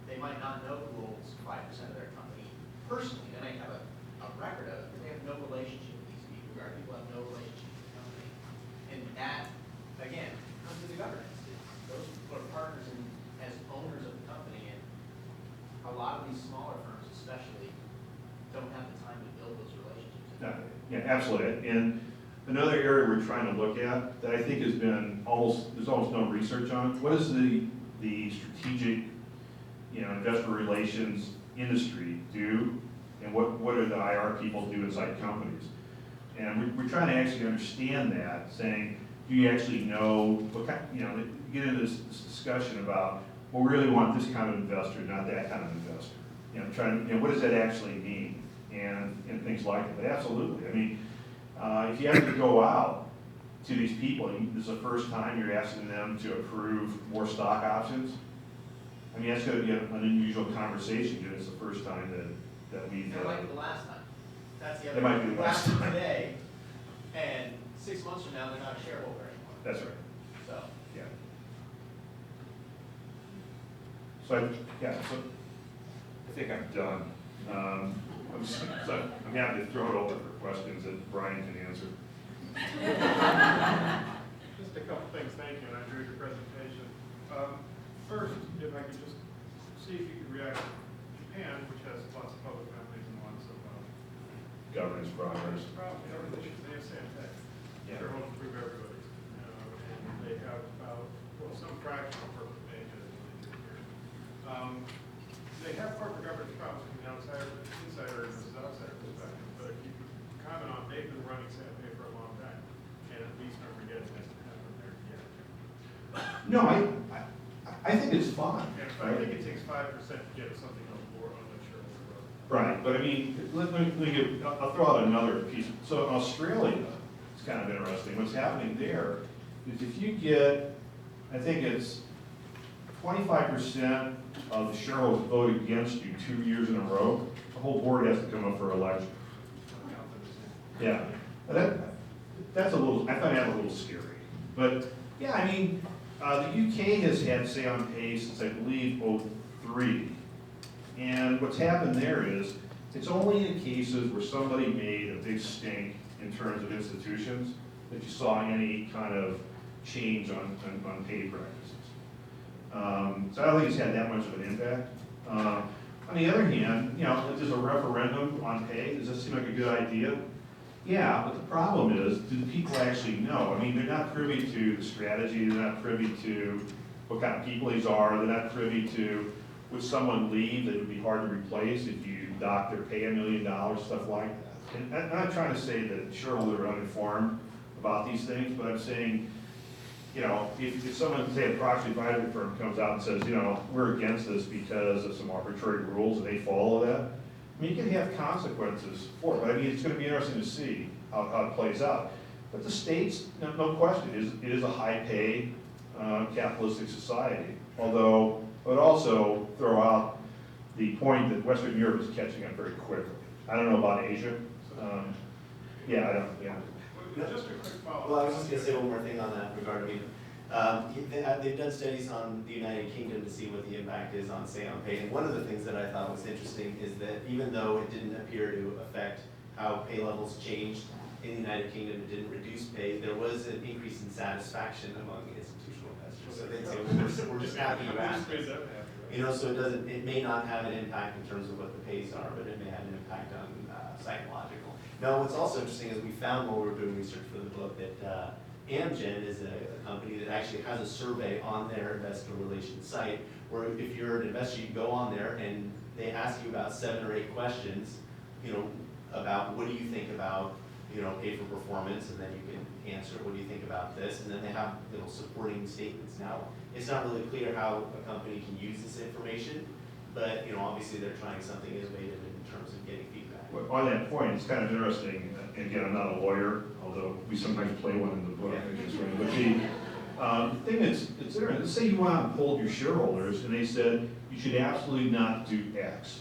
They might not know who owns 5% of their company personally. They might have a record of it, but they have no relationship with these people. Our people have no relationship with the company. And that, again, comes to the governance. Those people are partners as owners of the company, and a lot of these smaller firms especially don't have the time to build those relationships. Yeah, absolutely. And another area we're trying to look at that I think has been there's almost no research on, what is the strategic investor relations industry do, and what do the IR people do inside companies? And we're trying to actually understand that, saying, do you actually know what kind, get into this discussion about, well, we really want this kind of investor, not that kind of investor. What does that actually mean? And things like that. But absolutely. I mean, if you have to go out to these people, this is the first time you're asking them to approve more stock options, I mean, that's gonna be an unusual conversation, given it's the first time that we've. It might be the last time. That's the It other. might be the last time. Today, and 6 months from now, they're not a shareholder anymore, That's right, so. yeah. So, I think I'm done. I'm happy to throw it over for questions that Brian can answer. Just a couple things, thank you, and I enjoyed your presentation. First, if I could just see if you could react to Japan, which has lots of public companies and lots of Governance progress. everything, they have same thing. Yeah. Shareholders approve everybody's, and they have about, well, some fraction of corporate major that they do here. They have corporate governance problems from the outsider, insider versus outsider perspective, but if you could comment on, they've been running San Pay for a long time, and at least are forgetting this to happen there yet. No, I think it's fine. Yeah, but I think it takes 5% to get something on board on the shareholder vote. Right, but I mean, I'll throw out another piece. So in Australia, it's kind of interesting. What's happening there is if you get, I think it's 25% of the shareholders vote against you 2 years in a row, the whole board has to come up for election. Yeah, that's a little, I find that a little scary. But yeah, I mean, the UK has had say on pay since I believe 03. And what's happened there is, it's only in cases where somebody made a big stink in terms of institutions that you saw any kind of change on pay practices. So I don't think it's had that much of an impact. On the other hand, you know, if there's a referendum on pay, does that seem like a good idea? Yeah, but the problem is, do the people actually know? I mean, they're not privy to the strategy, they're not privy to what kind of people these are, they're not privy to, would someone leave that would be hard to replace if you dock their pay $1 million, stuff like that. And I'm not trying to say that shareholders are uninformed about these things, but I'm saying, you know, if someone, say a proxy advisory firm comes out and says, you know, we're against this because of some arbitrary rules and they follow that, I mean, you can have consequences for it, but I mean, it's going to be interesting to see how it plays out. But the states, no question, it is a high-pay capitalistic society. Although, I would also throw out the point that Western Europe is catching up very quickly. I don't know about Asia. Yeah, I don't, yeah. Just a quick follow-up. Well, I was just gonna say one more thing on that regard. They've done studies on the United Kingdom to see what the impact is on say on pay. And one of the things that I thought was interesting is that even though it didn't appear to affect how pay levels changed in the United Kingdom, it didn't reduce pay, there was an increase in satisfaction among institutional investors. So they'd say, well, we're just happy you asked us. You know, so it may not have an impact in terms of what the pays are, but it may have an impact on psychological. Now, what's also interesting is we found while we were doing research for the book that Amgen is a company that actually has a survey on their investor relations site where if you're an investor, you go on there and they ask you about 7 or 8 questions, you know, about what do you think about, you know, pay for performance, and then you can answer what do you think about this, and then they have, you know, supporting statements. Now, it's not really clear how a company can use this information, but, you know, obviously they're trying something innovative in terms of getting feedback. Well, on that point, it's kind of interesting, and again, I'm not a lawyer, although we sometimes play one in the book, I guess, right? But the thing is, it's interesting, let's say you want to poll your shareholders, and they said, you should absolutely not do X.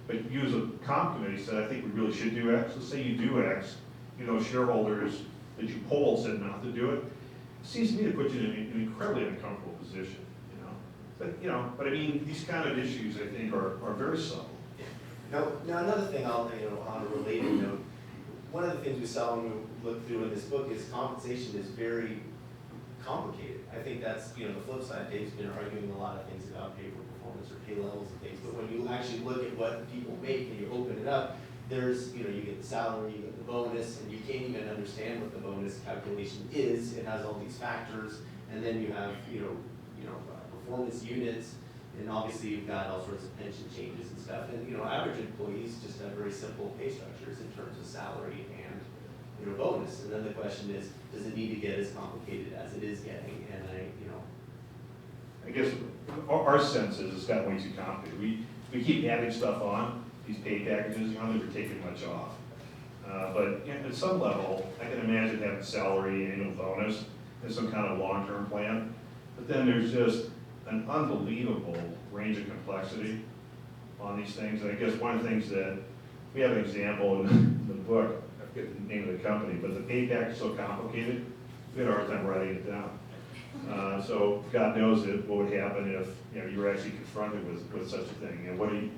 But you as a comp committee said, I think we really should do X. Let's say you do X, you know, shareholders that you polled said not to do it. It seems to me to put you in an incredibly uncomfortable position, you know? But I mean, these kind of issues, I think, are very subtle. Now another thing on a related note, one of the things we saw when we looked through in this book is compensation is very complicated. I think that's, you know, the flip side. Dave's been arguing a lot of things about pay for performance or pay levels and things, but when you actually look at what people make and you open it up, there's, you know, you get the salary, you get the bonus, and you can't even understand what the bonus calculation is. It has all these factors, and then you have, performance units, and obviously you've got all sorts of pension changes and stuff. And, you know, average employees just have very simple pay structures in terms of salary and, you know, bonus. And then the question is, does it need to get as complicated as it is getting? And I guess our sense is it's gotten way too complicated. We keep adding stuff on these pay packages, you know, never taking much off. But at some level, I can imagine having salary, annual bonus, and some kind of long-term plan. But then there's just an unbelievable range of complexity on these things. And I guess one of the things that, we have an example in the book, I forget the name of the company, but the pay package is so complicated, we had a hard time writing it down. So God knows what would happen if, you know, you were actually confronted with such a thing, and what are you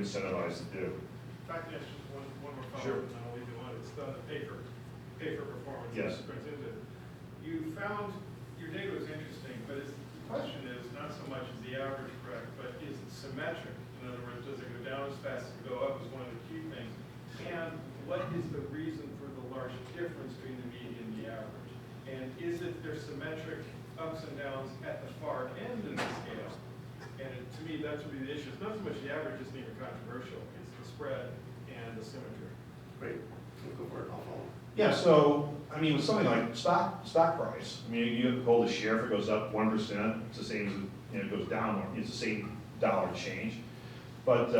incentivized to do? In fact, yes, just one more Sure. follow-up, and I'll leave you alone. It's the pay for performance. Yes. This brings into it. You found, your data was interesting, but the question is not so much is the average correct, but is it symmetric? In other words, does it go down as fast as it go up is one of the key things. And what is the reason for the large difference between the median and the average? And is it their symmetric ups and downs at the far end of the scale? And to me, that's really the issue. It's not so much the average isn't even controversial. It's the spread and the symmetry. Great, go for it, I'll follow. Yeah, so, I mean, with something like stock price, I mean, you hold a share, if it goes up 1%, it's the same as, you know, it goes down, it's the same dollar change. But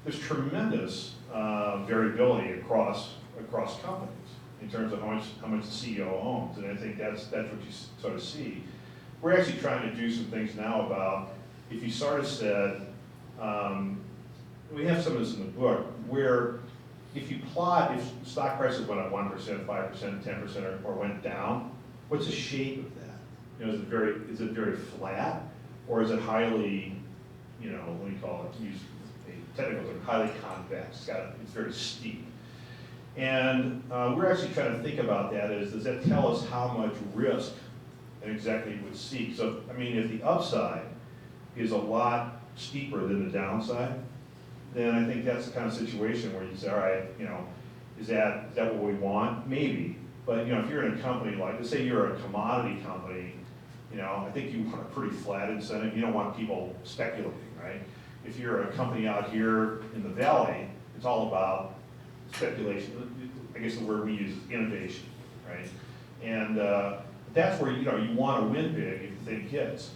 there's tremendous variability across companies in terms of how much the CEO owns, and I think that's what you sort of see. We're actually trying to do some things now about, if you sort of said, we have some of this in the book, where if you plot, if stock prices went up 1%, 5%, 10%, or went down, what's the shape of that? You know, is it very flat, or is it highly, you know, what do you call it? Use a technical term, highly convex. It's very steep. And we're actually trying to think about that is, does that tell us how much risk an executive would seek? So, I mean, if the upside is a lot steeper than the downside, then I think that's the kind of situation where you say, all right, you know, is that what we want? Maybe. But, you know, if you're in a company like, let's say you're a commodity company, you know, I think you want a pretty flat incentive. You don't want people speculating, right? If you're a company out here in the valley, it's all about speculation. I guess the word we use is innovation, right? And that's where, you know, you want to win big if the thing hits,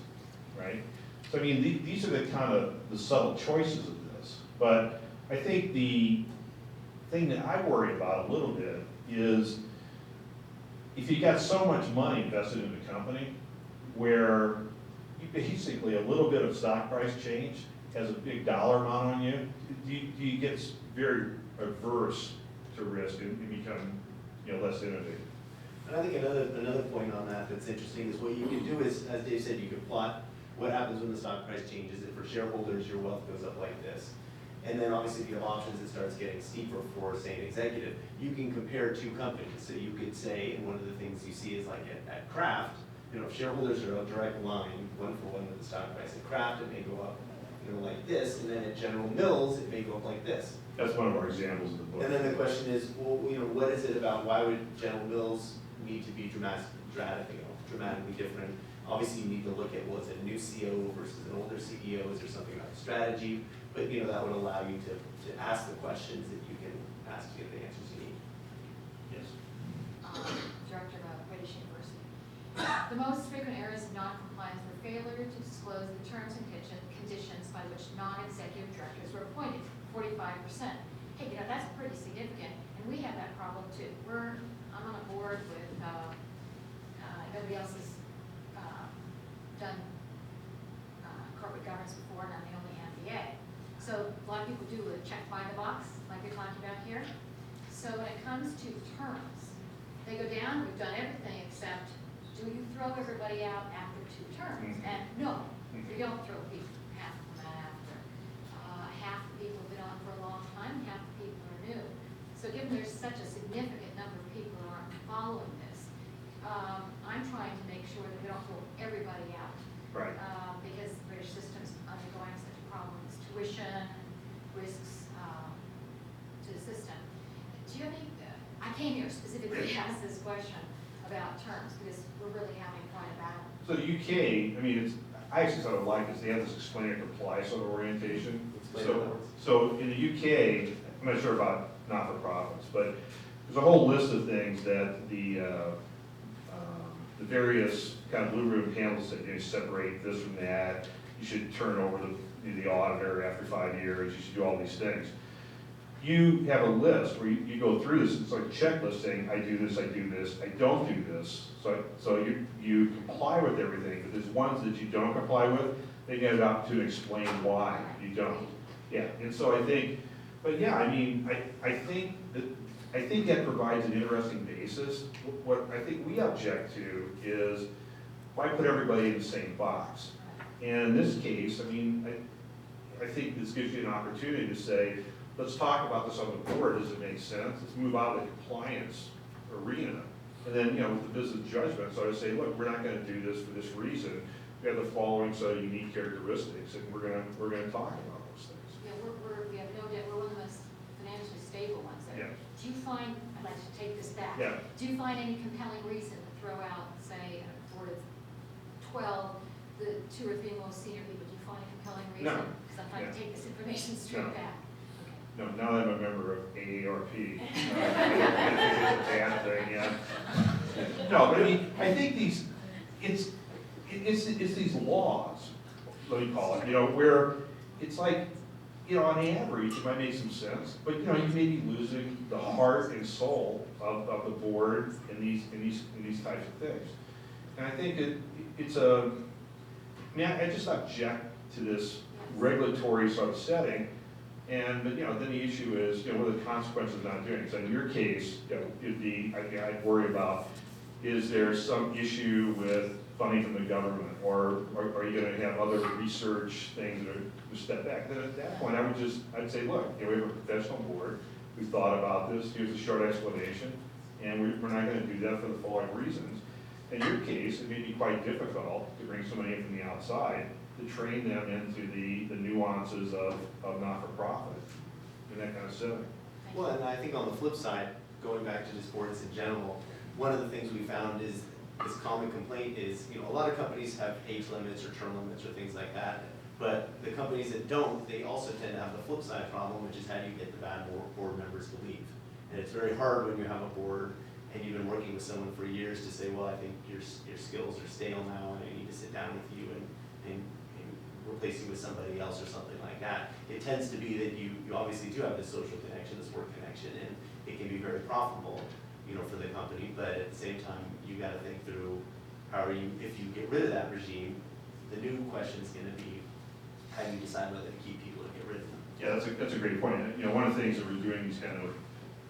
right? So, I mean, these are the kind of the subtle choices of this. But I think the thing that I worry about a little bit is if you got so much money invested in the company where you basically a little bit of stock price change has a big dollar amount on you, do you get very averse to risk and become, you know, less innovative. And I think another point on that that's interesting is what you can do is, as Dave said, you can plot what happens when the stock price changes. If for shareholders, your wealth goes up like this. And then obviously if you have options, it starts getting steeper for, say, an executive. You can compare two companies. So you could say, and one of the things you see is like at Kraft, you know, if shareholders are a direct line, one for one with the stock price. At Kraft, it may go up, you know, like this, and then at General Mills, it may go up like this. That's one of our examples in the book. And then the question is, well, you know, what is it about, why would General Mills need to be dramatically different? Obviously, you need to look at, well, is it a new CEO versus an older CEO? Is there something about the strategy? But, you know, that would allow you to ask the questions that you can ask to get the answers you need. Yes. Director of British University. The most frequent errors of non-compliance were failure to disclose the terms and conditions by which non-executive directors were appointed, 45%. Hey, you know, that's pretty significant, and we have that problem too. I'm on a board with, nobody else has done corporate governance before, and I'm the only MBA. So a lot of people do a check by the box, like you're talking about here. So when it comes to terms, they go down, we've done everything except, do you throw everybody out after 2 terms? And no, you don't throw people, half of them out after. Half the people have been on for a long time, half the people are new. So given there's such a significant number of people who aren't following this, I'm trying to make sure that we don't throw everybody out. Right. Because the British system's undergoing such problems, tuition, risks to the system. Do you have any, I came here specifically to ask this question about terms because we're really having quite a battle. So the UK, I mean, I actually sort of like this, they have this explain and comply sort of orientation. So in the UK, I'm not sure about not-for-profits, but there's a whole list of things that the various kind of blue ribbon panels that you separate this from that. You should turn over the auditor after 5 years. You should do all these things. you have a list where you go through this, it's like a checklist saying, I do this, I don't do this. So you comply with everything, but there's ones that you don't comply with, they get an opportunity to explain why you don't. Yeah, and so I think, but yeah, I mean, I think that provides an interesting basis. What I think we object to is, why put everybody in the same box? And in this case, I mean, I think this gives you an opportunity to say, let's talk about this on the board, does it make sense? Let's move out of the compliance arena. And then, with the business judgment, so I say, look, we're not gonna do this for this reason. We have the following set of unique characteristics, and we're gonna talk about those things. Yeah, we have no doubt, we're one of the most financially stable ones there. Yeah. Do you find, I'd like to take this back. Yeah. Do you find any compelling reason to throw out, say, a board of 12, the 2 or 3 most senior people, do you find a compelling reason? No. Because I'm trying to Yeah. take this information straight No. back. No, now that I'm a member of AARP, I think it's a bad thing, yeah. No, but I mean, I think it's these laws, let me call it, where it's like, on average, it might make some sense, but, you may be losing the heart and soul of the board in these types of things. And I think I just object to this regulatory sort of setting. And, then the issue is, what are the consequences of not doing it? So in your case, I'd worry about, is there some issue with funding from the government? Or are you gonna have other research things that are to step back? Then at that point, I'd say, look, we have a professional board, we've thought about this, here's a short explanation, and we're not gonna do that for the following reasons. In your case, it may be quite difficult to bring somebody in from the outside to train them into the nuances of not-for-profit in that kind of setting. Well, and I think on the flip side, going back to just boards in general, one of the things we found is this common complaint is, a lot of companies have age limits or term limits or things like that, but the companies that don't, they also tend to have the flip side problem, which is how do you get the bad board members to leave? And it's very hard when you have a board and you've been working with someone for years to say, well, I think your skills are stale now and I need to sit down with you and replace you with somebody else or something like that. It tends to be that you obviously do have this social connection, this work connection, and it can be very profitable, for the company, but at the same time, you gotta think through, if you get rid of that regime, the new question is gonna be, how do you decide whether to keep people or get rid of them? Yeah, that's a great point. One of the things that we're doing these kind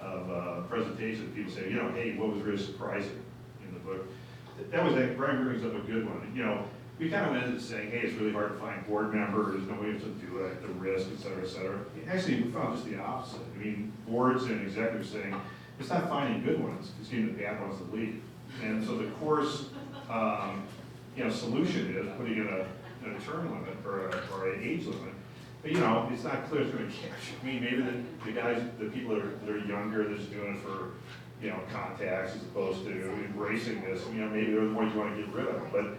of presentations, people say, hey, what was really surprising in the book? That was, Brian brings up a good one. We kind of went into saying, hey, it's really hard to find board members, nobody wants to do it, the risk, et cetera, et cetera. Actually, we found just the opposite. I mean, boards and executives saying, it's not finding good ones, it's getting the bad ones to leave. And so the course, solution is putting in a term limit or an age limit. But, it's not clear it's going to catch. I mean, maybe the people that are younger, that's doing it for, contacts as opposed to embracing this, maybe they're the ones you want to get rid of.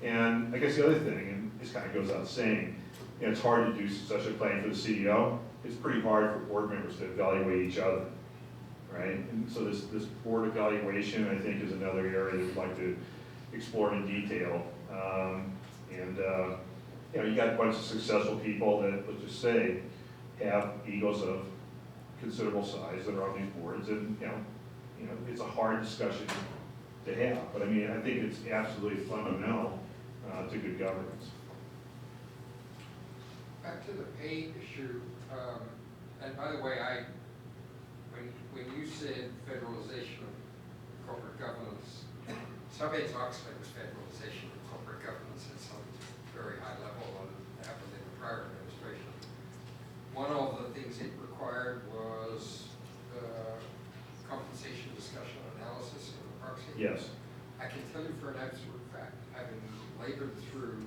And I guess the other thing, and this kind of goes without saying, it's hard to do such a plan for the CEO. It's pretty hard for board members to evaluate each other, right? And so this board evaluation, I think, is another area that we'd like to explore in detail. You got a bunch of successful people that, let's just say, have egos of considerable size that are on these boards, and it's a hard discussion to have. But I mean, I think it's absolutely fundamental to good governance. Back to the pay issue, and by the way, when you said federalization of corporate governance, Sarbanes-Oxley was federalization of corporate governance at some very high level, and happened in the prior administration. One of the things it required was compensation discussion analysis in the proxy. Yes. I can tell you for an absolute fact, having labored through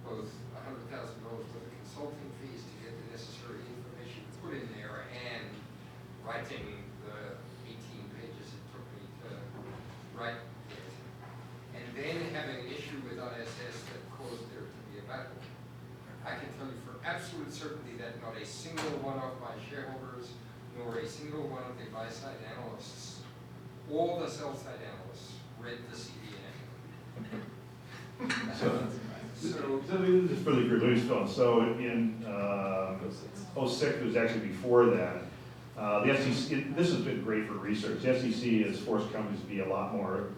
both $100,000 worth of consulting fees to get the necessary information put in there and writing the 18 pages it took me to write it, and then having an issue with ISS that caused there to be a battle. I can tell you for absolute certainty that not a single one of my shareholders, nor a single one of the buy-side analysts, all the sell-side analysts, read the CDN. So this is really good news, Phil. So in 06, it was actually before that, The SEC, this has been great for research. The SEC has forced companies to be a lot more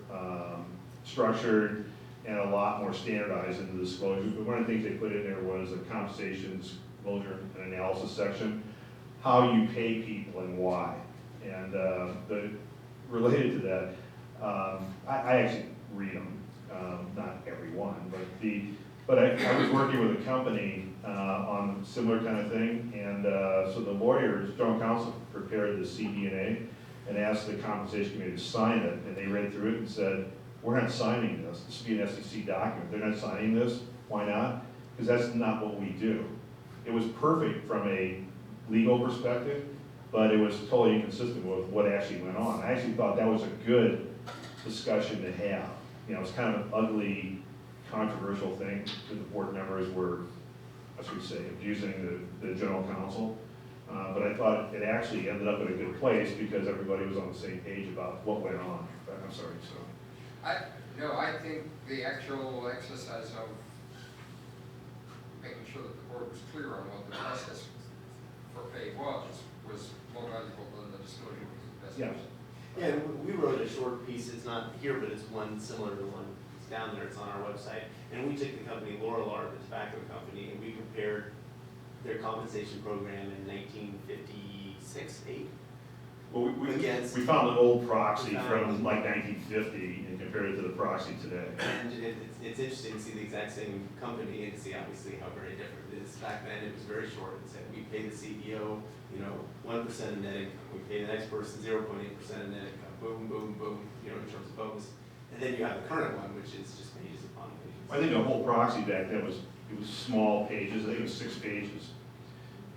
structured and a lot more standardized in the disclosure. But one of the things they put in there was a compensation disclosure and analysis section, how you pay people and why. And related to that, I actually read them, not every one, but I was working with a company on a similar kind of thing, and so the lawyers, general counsel, prepared the CD&A and asked the compensation committee to sign it, and they read through it and said, we're not signing this. This would be an SEC document. They're not signing this. Why not? Because that's not what we do. It was perfect from a legal perspective, but it was totally inconsistent with what actually went on. I actually thought that was a good discussion to have. You know, it's kind of an ugly, controversial thing that the board members were, I should say, abusing the general counsel. But I thought it actually ended up in a good place because everybody was on the same page about what went on. But I'm sorry, so. I think the actual exercise of making sure that the board was clear on what the process for pay was more valuable than the disclosure was the best. Yeah, we wrote a short piece, it's not here, but it's one similar to one that's down there, it's on our website. And we took the company Larcker, the tobacco company, and we compared their compensation program in 1956, 8. Well, we found an old proxy from like 1950 and compared it to the proxy today. And it's interesting to see the exact same company and to see obviously how very different it is. Back then it was very short. It said we pay the CEO, 1% of net income. We pay the next person 0.8% of net income. Boom, boom, boom, in terms of bonus. And then you have the current one, which is just pages upon pages. I think the whole proxy back then was small pages. I think it was 6 pages.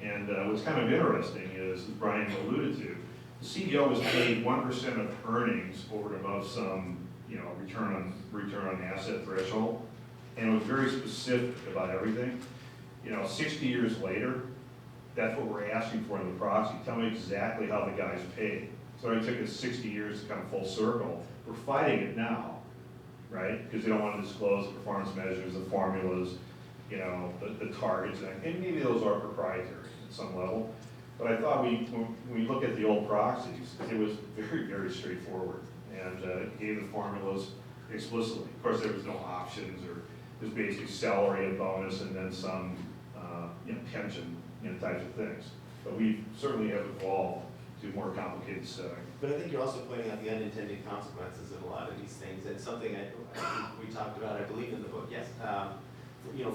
And what's kind of interesting is, as Brian alluded to, the CEO was paid 1% of earnings over and above some, return on asset threshold, and it was very specific about everything. 60 years later, that's what we're asking for in the proxy. Tell me exactly how the guy's paid. So it took us 60 years to come full circle. We're fighting it now, right? Because they don't want to disclose the performance measures, the formulas, the targets, and maybe those are proprietary at some level. But I thought when we look at the old proxies, it was very, very straightforward and gave the formulas explicitly. Of course, there was no options or just basically salary and bonus and then some pension types of things. But we certainly have evolved to more complicated setting. But I think you're also pointing out the unintended consequences of a lot of these things. And something I think we talked about, I believe, in the book, yes.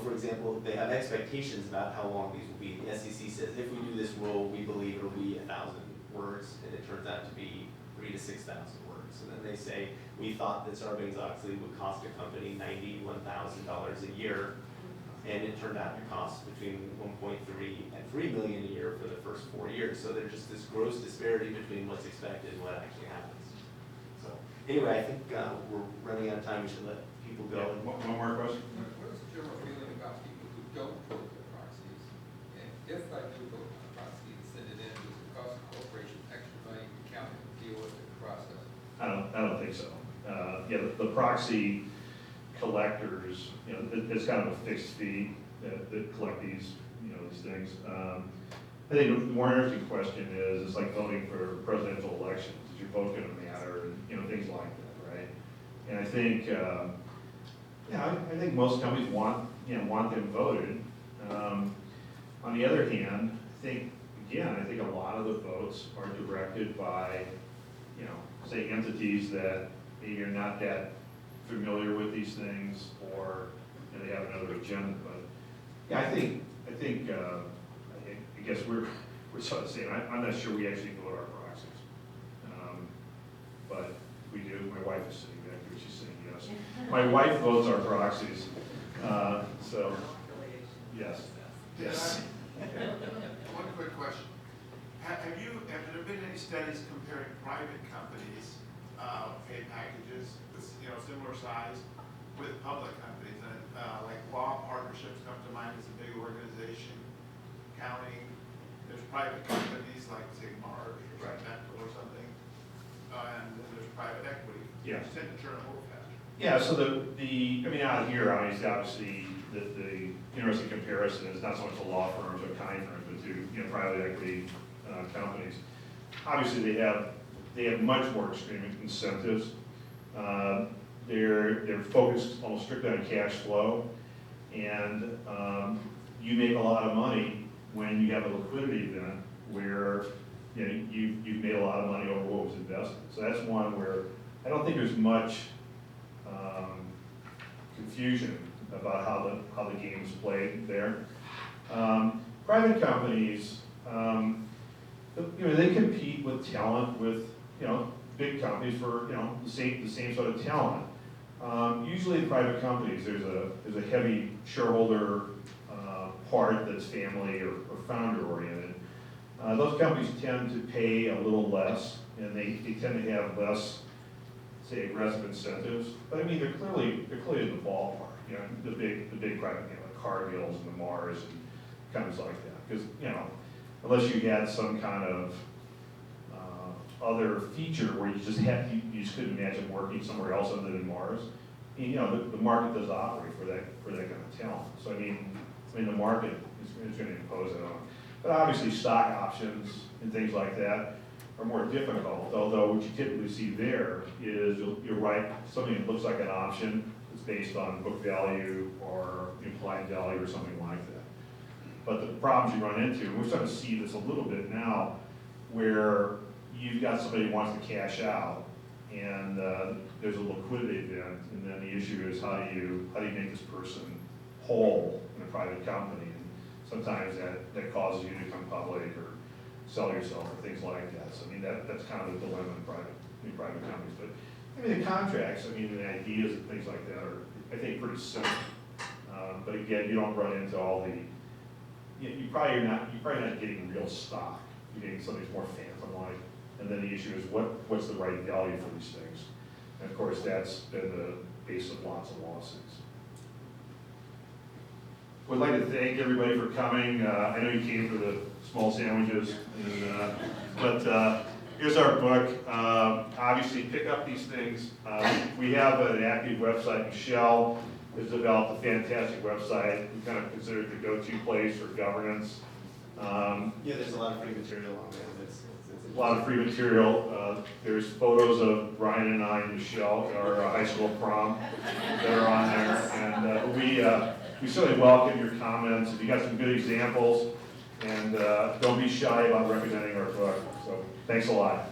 For example, they have expectations about how long these will be. The SEC says, if we do this rule, we believe it'll be 1,000 words, and it turns out to be 3,000 to 6,000 words. And then they say, we thought that Sarbanes-Oxley would cost a company $91,000 a year, and it turned out to cost between 1.3 and 3 million a year for the first 4 years. So there's just this gross disparity between what's expected and what actually happens. So anyway, I think we're running out of time. We should let people go. Yeah, one more question? What is the general feeling about people who don't vote for proxies? And if I do vote for the proxy and send it in, does it cost the corporation extra money to count and deal with the process? I don't think so. The proxy collectors, it's kind of a fixed fee that collect these things. I think the more interesting question is, it's like voting for presidential elections. Is your vote going to matter? And things like that, right? And I think, I think most companies want them voted. On the other hand, I think a lot of the votes are directed by, say entities that maybe are not that familiar with these things, or they have another agenda. But I guess we're sort of saying, I'm not sure we actually vote our proxies, but we do. My wife is sitting back here; she's saying yes. My wife votes our proxies, so yes. One quick question. Have there been any studies comparing private companies' pay packages with, similar size with public companies? And like law partnerships come to mind as a big organization. Accounting, there's private companies like say Marsh or something, and then there's private equity. Yeah. Which tend to turn a little faster. Yeah. So out here, obviously, the interesting comparison is not so much to law firms or accounting firms, but to private equity companies. obviously they have much more extreme incentives. They're focused almost strictly on cash flow, and you make a lot of money when you have a liquidity event where you've made a lot of money over what was invested. So that's one where I don't think there's much confusion about how the game is played there. Private companies, they compete with talent with big companies for the same sort of talent. Usually in private companies, there's a heavy shareholder part that's family or founder oriented. Those companies tend to pay a little less, and they tend to have less, say, aggressive incentives. But I mean, they're clearly in the ballpark. The big private, like Cargills and the Mars and companies like that. Because unless you had some kind of other feature where you just couldn't imagine working somewhere else other than Mars. The market does operate for that kind of talent. So I mean the market is going to impose it on. But obviously stock options and things like that are more difficult, although what you typically see there is, you're right, something that looks like an option that's based on book value or implied value or something like that. But the problems you run into, and we're starting to see this a little bit now, where you've got somebody who wants to cash out, and there's a liquidity event, and then the issue is how do you make this person whole in a private company? And sometimes that causes you to come public or sell yourself or things like that. So I mean that's kind of the dilemma in private companies. But I mean the contracts, I mean the ideas and things like that are, I think, pretty simple. But again, you don't run into all the you're probably not getting real stock. You're getting something that's more phantom-like. And then the issue is what's the right value for these things? And of course, that's been the base of lots of lawsuits. Would like to thank everybody for coming. I know you came for the small sandwiches, but here's our book. Obviously, pick up these things. We have an active website. Michelle has developed a fantastic website. We kind of consider it the go-to place for governance. There's a lot of free material on there. A lot of free material. There's photos of Brian and I and Michelle at our high school prom that are on there. And we certainly welcome your comments. If you got some good examples, and don't be shy about representing our book. So thanks a lot.